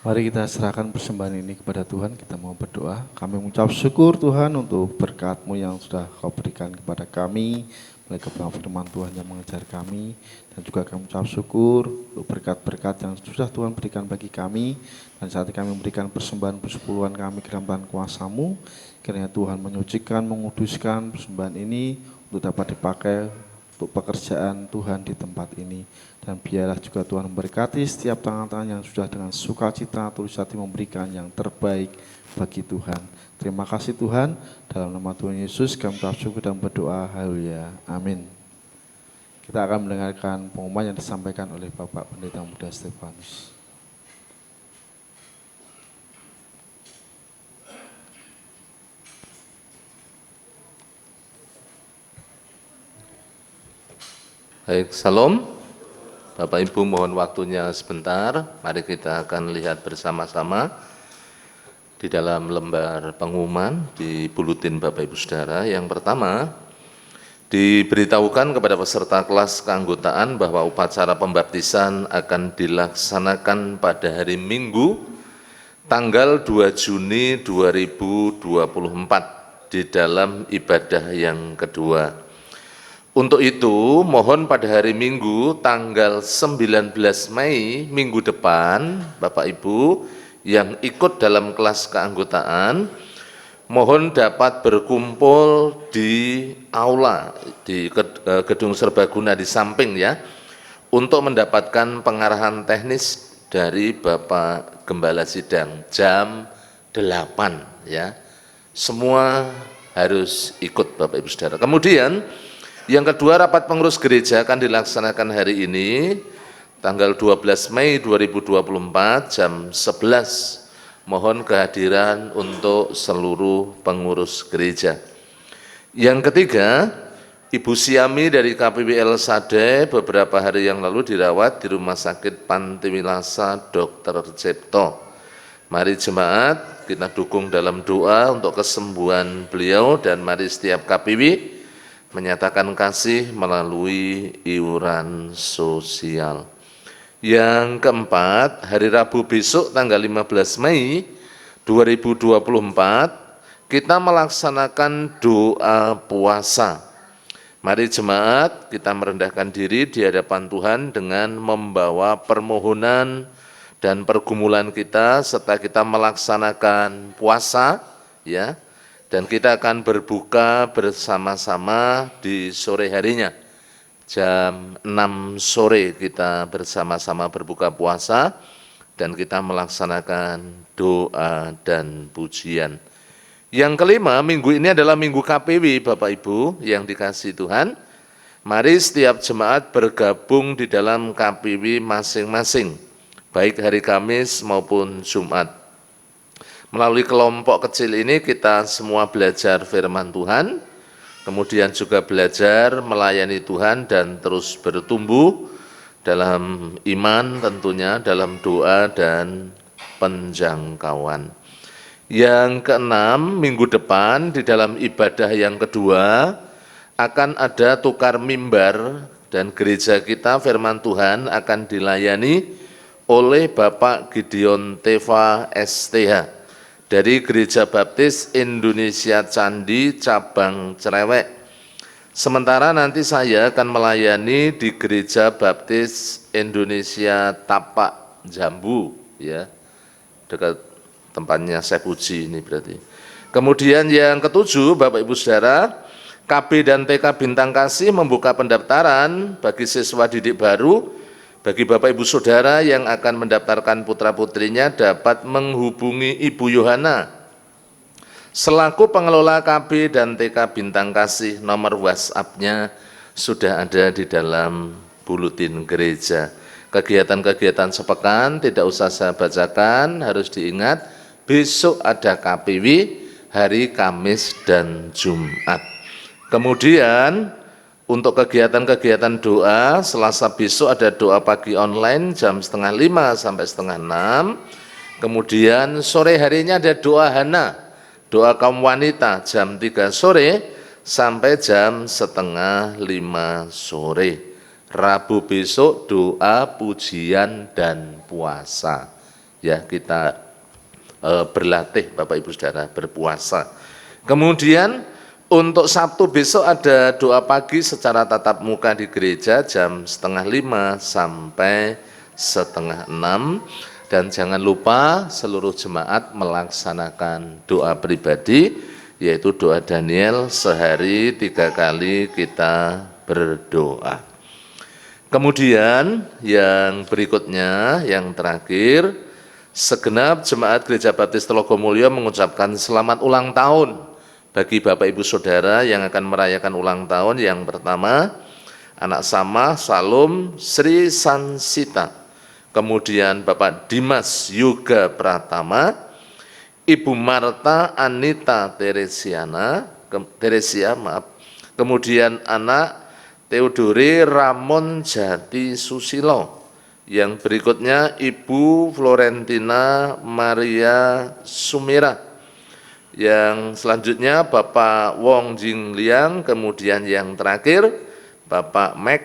Mari kita serahkan persembahan ini kepada Tuhan, kita mau berdoa. Kami mengucap syukur Tuhan untuk berkat-Mu yang sudah Kau berikan kepada kami, melalui kebenaran firman Tuhan yang mengajar kami, dan juga kami mengucap syukur untuk berkat-berkat yang sudah Tuhan berikan bagi kami, dan saat ini kami memberikan persembahan persepuluhan kami ke dalam tangan kuasa-Mu, kiranya Tuhan menyucikan, menguduskan persembahan ini untuk dapat dipakai untuk pekerjaan Tuhan di tempat ini. Dan biarlah juga Tuhan memberkati setiap tangan-tangan yang sudah dengan sukacita tulus hati memberikan yang terbaik bagi Tuhan. Terima kasih Tuhan, dalam nama Tuhan Yesus kami telah syukur dan berdoa, haleluya, amin. Kita akan mendengarkan pengumuman yang disampaikan oleh Bapak Pendeta Muda Stefanus. Baik, salam. Bapak Ibu mohon waktunya sebentar. Mari kita akan lihat bersama-sama di dalam lembar pengumuman di buletin Bapak Ibu Saudara. Yang pertama, diberitahukan kepada peserta kelas keanggotaan bahwa upacara pembaptisan akan dilaksanakan pada hari Minggu tanggal 2 Juni 2024 di dalam ibadah yang kedua. Untuk itu, mohon pada hari Minggu tanggal 19 Mei minggu depan, Bapak Ibu yang ikut dalam kelas keanggotaan, mohon dapat berkumpul di aula, di gedung serbaguna di samping ya, untuk mendapatkan pengarahan teknis dari Bapak Gembala Sidang jam 8 ya. Semua harus ikut Bapak Ibu Saudara. Kemudian, yang kedua, rapat pengurus gereja akan dilaksanakan hari ini, tanggal 12 Mei 2024, jam 11. Mohon kehadiran untuk seluruh pengurus gereja. Yang ketiga, Ibu Siami dari KPWL Sade beberapa hari yang lalu dirawat di Rumah Sakit Pantiwilasa Dr. Cipto. Mari jemaat, kita dukung dalam doa untuk kesembuhan beliau dan mari setiap KPW menyatakan kasih melalui iuran sosial. Yang keempat, hari Rabu besok tanggal 15 Mei 2024 kita melaksanakan doa puasa. Mari jemaat kita merendahkan diri di hadapan Tuhan dengan membawa permohonan dan pergumulan kita serta kita melaksanakan puasa ya. Dan kita akan berbuka bersama-sama di sore harinya. Jam 6 sore kita bersama-sama berbuka puasa dan kita melaksanakan doa dan pujian. Yang kelima, minggu ini adalah minggu KPW Bapak Ibu yang dikasihi Tuhan. Mari setiap jemaat bergabung di dalam KPW masing-masing, baik hari Kamis maupun Jumat. Melalui kelompok kecil ini kita semua belajar firman Tuhan, kemudian juga belajar melayani Tuhan dan terus bertumbuh dalam iman tentunya, dalam doa dan penjangkauan. Yang keenam, minggu depan di dalam ibadah yang kedua akan ada tukar mimbar dan gereja kita firman Tuhan akan dilayani oleh Bapak Gideon Teva STH. Dari Gereja Baptis Indonesia Candi Cabang Cerewek. Sementara nanti saya akan melayani di Gereja Baptis Indonesia Tapak Jambu ya. Dekat tempatnya Syekh Puji ini berarti. Kemudian yang ketujuh, Bapak Ibu Saudara, KB dan TK Bintang Kasih membuka pendaftaran bagi siswa didik baru. Bagi Bapak Ibu Saudara yang akan mendaftarkan putra-putrinya dapat menghubungi Ibu Yohana selaku pengelola KB dan TK Bintang Kasih. Nomor WhatsApp-nya sudah ada di dalam buletin gereja. Kegiatan-kegiatan sepekan tidak usah saya bacakan, harus diingat besok ada KPW hari Kamis dan Jumat. Kemudian untuk kegiatan-kegiatan doa, Selasa besok ada doa pagi online jam 4:30 sampai 5:30. Kemudian sore harinya ada doa Hana, doa kaum wanita jam 3 sore sampai jam 4:30 sore. Rabu besok doa, pujian, dan puasa. Ya, kita berlatih Bapak Ibu Saudara berpuasa. Kemudian untuk Sabtu besok ada doa pagi secara tatap muka di gereja jam 4:30 sampai 5:30. Dan jangan lupa seluruh jemaat melaksanakan doa pribadi, yaitu doa Daniel sehari 3 kali kita berdoa. Kemudian yang berikutnya, yang terakhir, segenap jemaat Gereja Baptis Telogomulyo mengucapkan selamat ulang tahun bagi Bapak Ibu Saudara yang akan merayakan ulang tahun. Yang pertama, anak Sama Salum Sri Sansita, kemudian Bapak Dimas Yoga Pratama, Ibu Marta Anita Teresia, kemudian anak Theodore Ramon Jati Susilo. Yang berikutnya Ibu Florentina Maria Sumira. Yang selanjutnya Bapak Wong Jing Liang, kemudian yang terakhir Bapak Max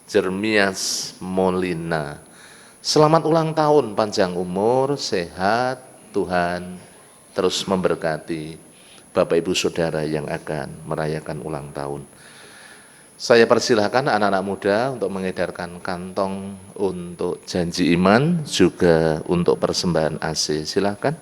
Jeremias Molina. Selamat ulang tahun, panjang umur, sehat, Tuhan terus memberkati Bapak Ibu Saudara yang akan merayakan ulang tahun. Saya persilahkan anak-anak muda untuk mengedarkan kantong untuk janji iman, juga untuk persembahan AC. Silakan.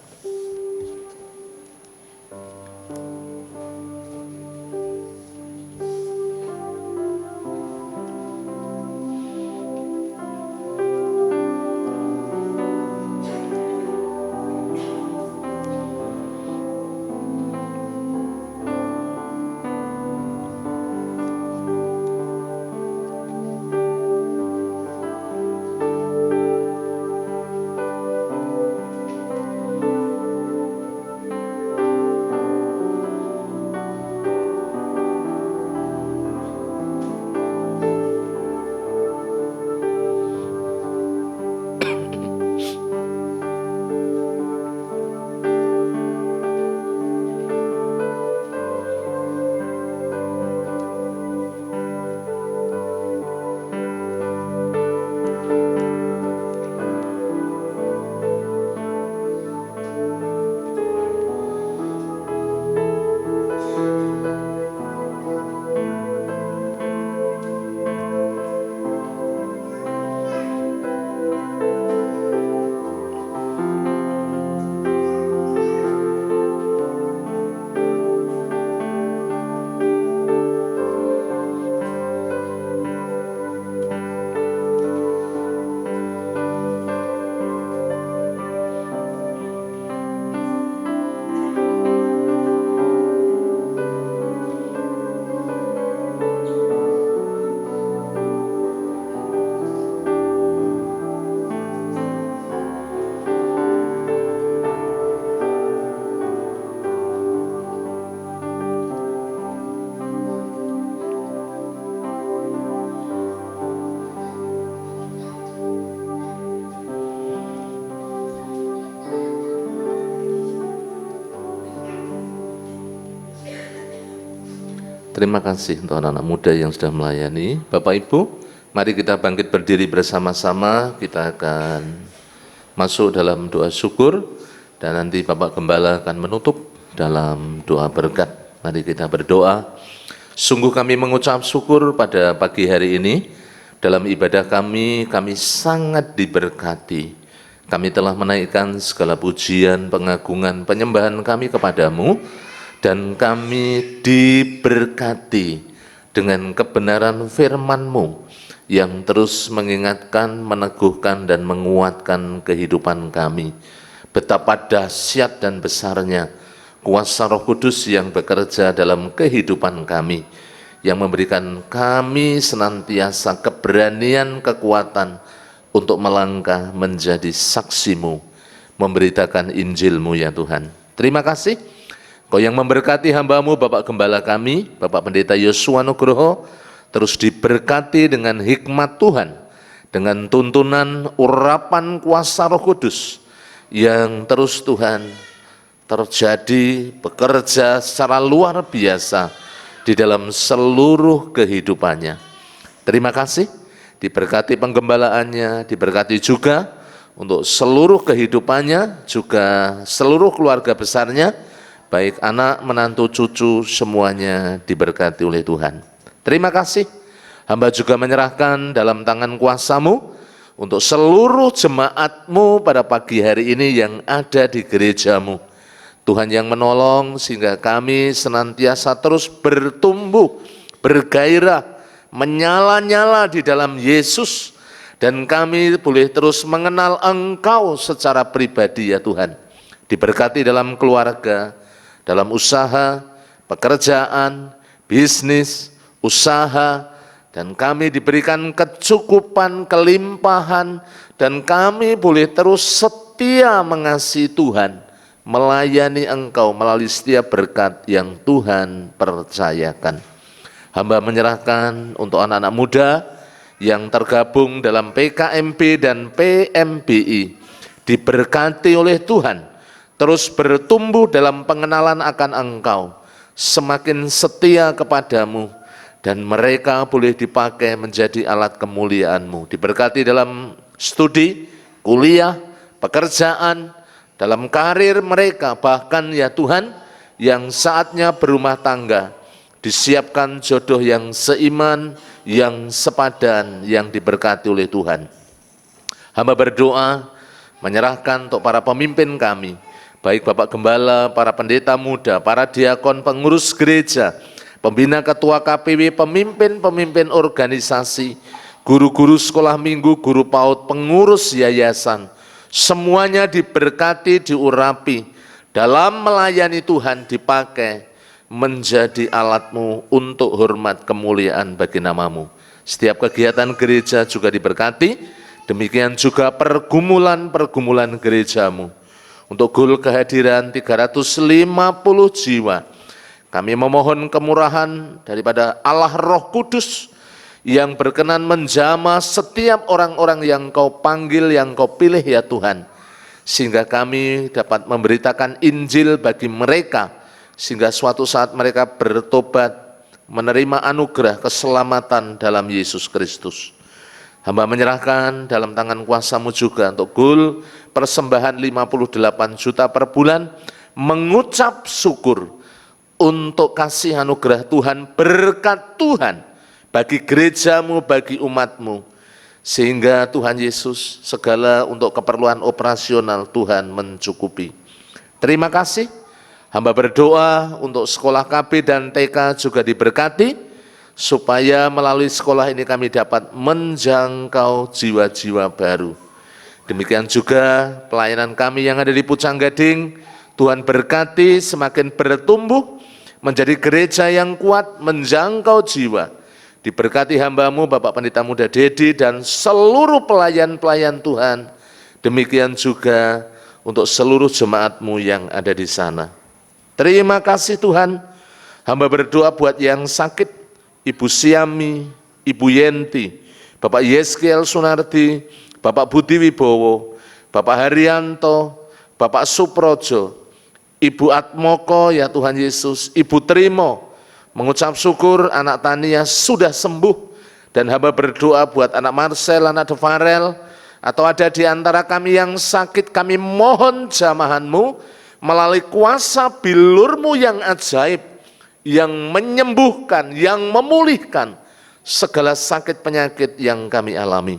Terima kasih untuk anak-anak muda yang sudah melayani. Bapak Ibu, mari kita bangkit berdiri bersama-sama. Kita akan masuk dalam doa syukur dan nanti Bapak Gembala akan menutup dalam doa berkat. Mari kita berdoa. Sungguh kami mengucap syukur pada pagi hari ini. Dalam ibadah kami sangat diberkati. Kami telah menaikkan segala pujian, pengagungan, penyembahan kami kepadamu. Dan kami diberkati dengan kebenaran firman-Mu yang terus mengingatkan, meneguhkan, dan menguatkan kehidupan kami. Betapa dahsyat dan besarnya kuasa Roh Kudus yang bekerja dalam kehidupan kami, yang memberikan kami senantiasa keberanian, kekuatan untuk melangkah menjadi saksi-Mu, memberitakan Injil-Mu ya Tuhan. Terima kasih. Kau yang memberkati hamba-Mu, Bapak Gembala kami, Bapak Pendeta Yosua Nugroho, terus diberkati dengan hikmat Tuhan, dengan tuntunan urapan kuasa Roh Kudus, yang terus Tuhan terjadi, bekerja secara luar biasa di dalam seluruh kehidupannya. Terima kasih, diberkati penggembalaannya, diberkati juga untuk seluruh kehidupannya, juga seluruh keluarga besarnya, baik anak, menantu, cucu, semuanya diberkati oleh Tuhan. Terima kasih. Hamba juga menyerahkan dalam tangan kuasa-Mu untuk seluruh jemaat-Mu pada pagi hari ini yang ada di gereja-Mu. Tuhan yang menolong sehingga kami senantiasa terus bertumbuh, bergairah, menyala-nyala di dalam Yesus, dan kami boleh terus mengenal Engkau secara pribadi ya Tuhan. Diberkati dalam keluarga, dalam usaha, pekerjaan, bisnis, usaha, dan kami diberikan kecukupan, kelimpahan, dan kami boleh terus setia mengasihi Tuhan, melayani Engkau melalui setiap berkat yang Tuhan percayakan. Hamba menyerahkan untuk anak-anak muda yang tergabung dalam PKMB dan PMBI, diberkati oleh Tuhan, terus bertumbuh dalam pengenalan akan Engkau, semakin setia kepadamu, dan mereka boleh dipakai menjadi alat kemuliaan-Mu. Diberkati dalam studi, kuliah, pekerjaan, dalam karir mereka, bahkan ya Tuhan, yang saatnya berumah tangga, disiapkan jodoh yang seiman, yang sepadan, yang diberkati oleh Tuhan. Hamba berdoa, menyerahkan untuk para pemimpin kami, baik Bapak Gembala, para pendeta muda, para diakon, pengurus gereja, pembina ketua KPW, pemimpin-pemimpin organisasi, guru-guru sekolah minggu, guru PAUD, pengurus yayasan, semuanya diberkati, diurapi, dalam melayani Tuhan dipakai menjadi alat-Mu untuk hormat kemuliaan bagi nama-Mu. Setiap kegiatan gereja juga diberkati, demikian juga pergumulan-pergumulan gereja-Mu. Untuk gul kehadiran 350 jiwa, kami memohon kemurahan daripada Allah Roh Kudus yang berkenan menjamah setiap orang-orang yang Kau panggil, yang Kau pilih ya Tuhan, sehingga kami dapat memberitakan Injil bagi mereka, sehingga suatu saat mereka bertobat, menerima anugerah keselamatan dalam Yesus Kristus. Hamba menyerahkan dalam tangan kuasa-Mu juga untuk gul persembahan 58 juta per bulan, mengucap syukur untuk kasih anugerah Tuhan, berkat Tuhan bagi gereja-Mu, bagi umat-Mu, sehingga Tuhan Yesus segala untuk keperluan operasional Tuhan mencukupi. Terima kasih. Hamba berdoa untuk sekolah KB dan TK juga diberkati, supaya melalui sekolah ini kami dapat menjangkau jiwa-jiwa baru. Demikian juga pelayanan kami yang ada di Pucang Gading, Tuhan berkati semakin bertumbuh, menjadi gereja yang kuat, menjangkau jiwa. Diberkati hamba-Mu Bapak Pendeta Muda Dedi dan seluruh pelayan-pelayan Tuhan. Demikian juga untuk seluruh jemaat-Mu yang ada di sana. Terima kasih Tuhan. Hamba berdoa buat yang sakit, Ibu Siami, Ibu Yenti, Bapak Yeskiel Sunardi, Bapak Budi Wibowo, Bapak Haryanto, Bapak Suprojo, Ibu Atmoko ya Tuhan Yesus, Ibu Trimo, mengucap syukur anak Tania sudah sembuh, dan hamba berdoa buat anak Marcel, anak Devarel, atau ada di antara kami yang sakit, kami mohon jamahan-Mu melalui kuasa bilur-Mu yang ajaib, yang menyembuhkan, yang memulihkan segala sakit penyakit yang kami alami.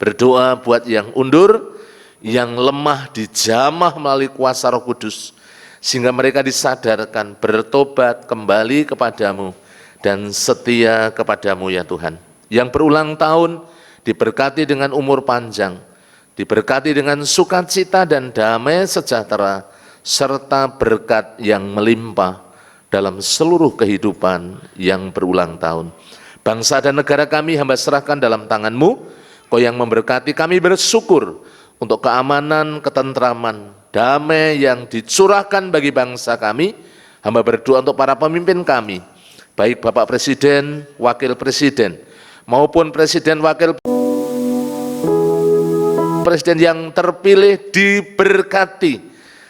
Berdoa buat yang undur, yang lemah dijamah melalui kuasa Roh Kudus, sehingga mereka disadarkan, bertobat kembali kepadamu, dan setia kepadamu ya Tuhan. Yang berulang tahun diberkati dengan umur panjang, diberkati dengan sukacita dan damai sejahtera, serta berkat yang melimpah dalam seluruh kehidupan yang berulang tahun. Bangsa dan negara kami hamba serahkan dalam tangan-Mu, Kau yang memberkati. Kami bersyukur untuk keamanan, ketentraman, damai yang dicurahkan bagi bangsa kami. Hamba berdoa untuk para pemimpin kami, baik Bapak Presiden, Wakil Presiden, maupun Presiden Wakil Presiden yang terpilih diberkati,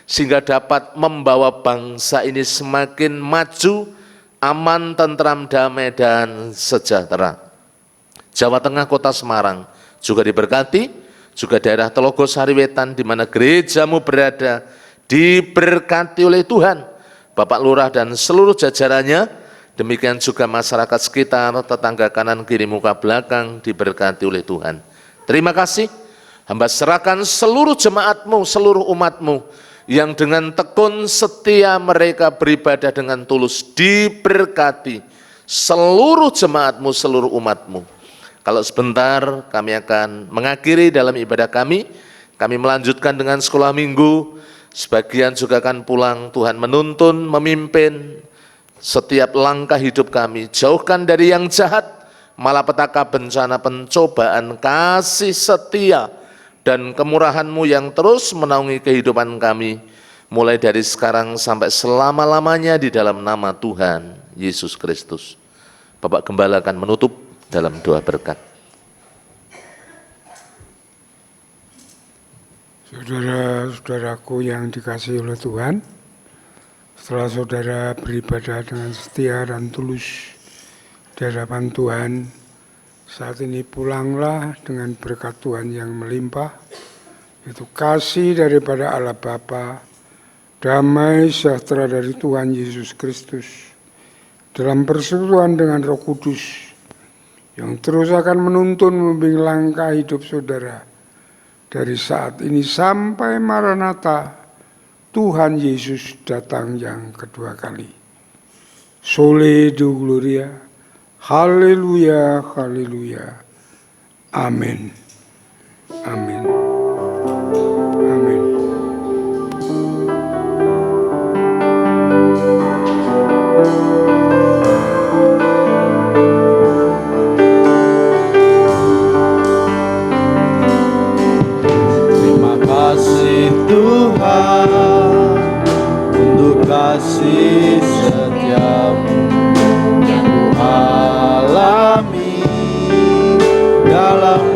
sehingga dapat membawa bangsa ini semakin maju, aman, tentram, damai, dan sejahtera. Jawa Tengah, Kota Semarang juga diberkati, juga daerah Telogos Hariwetan di mana gereja-Mu berada, diberkati oleh Tuhan, Bapak Lurah dan seluruh jajarannya, demikian juga masyarakat sekitar, tetangga kanan kiri muka belakang, diberkati oleh Tuhan. Terima kasih, hamba serahkan seluruh jemaat-Mu, seluruh umat-Mu, yang dengan tekun setia mereka beribadah dengan tulus, diberkati, seluruh jemaatmu, seluruh umatmu. Kalau sebentar kami akan mengakhiri dalam ibadah kami melanjutkan dengan sekolah minggu, sebagian juga akan pulang. Tuhan menuntun, memimpin setiap langkah hidup kami, jauhkan dari yang jahat, malapetaka, bencana, pencobaan, kasih setia, dan kemurahan-Mu yang terus menaungi kehidupan kami, mulai dari sekarang sampai selama-lamanya di dalam nama Tuhan Yesus Kristus. Bapak Gembala akan menutup dalam doa berkat. Saudara-saudaraku yang dikasihi oleh Tuhan, setelah saudara beribadah dengan setia dan tulus di hadapan Tuhan, saat ini pulanglah dengan berkat Tuhan yang melimpah, yaitu kasih daripada Allah Bapa, damai sejahtera dari Tuhan Yesus Kristus, dalam persekutuan dengan Roh Kudus, yang terus akan menuntun membimbing langkah hidup saudara, dari saat ini sampai Maranatha, Tuhan Yesus datang yang kedua kali. Sole Deo Gloria, haleluya, haleluya, amin, amin, amin. Terima kasih Tuhan untuk kasih setiamu yang ku alami dalam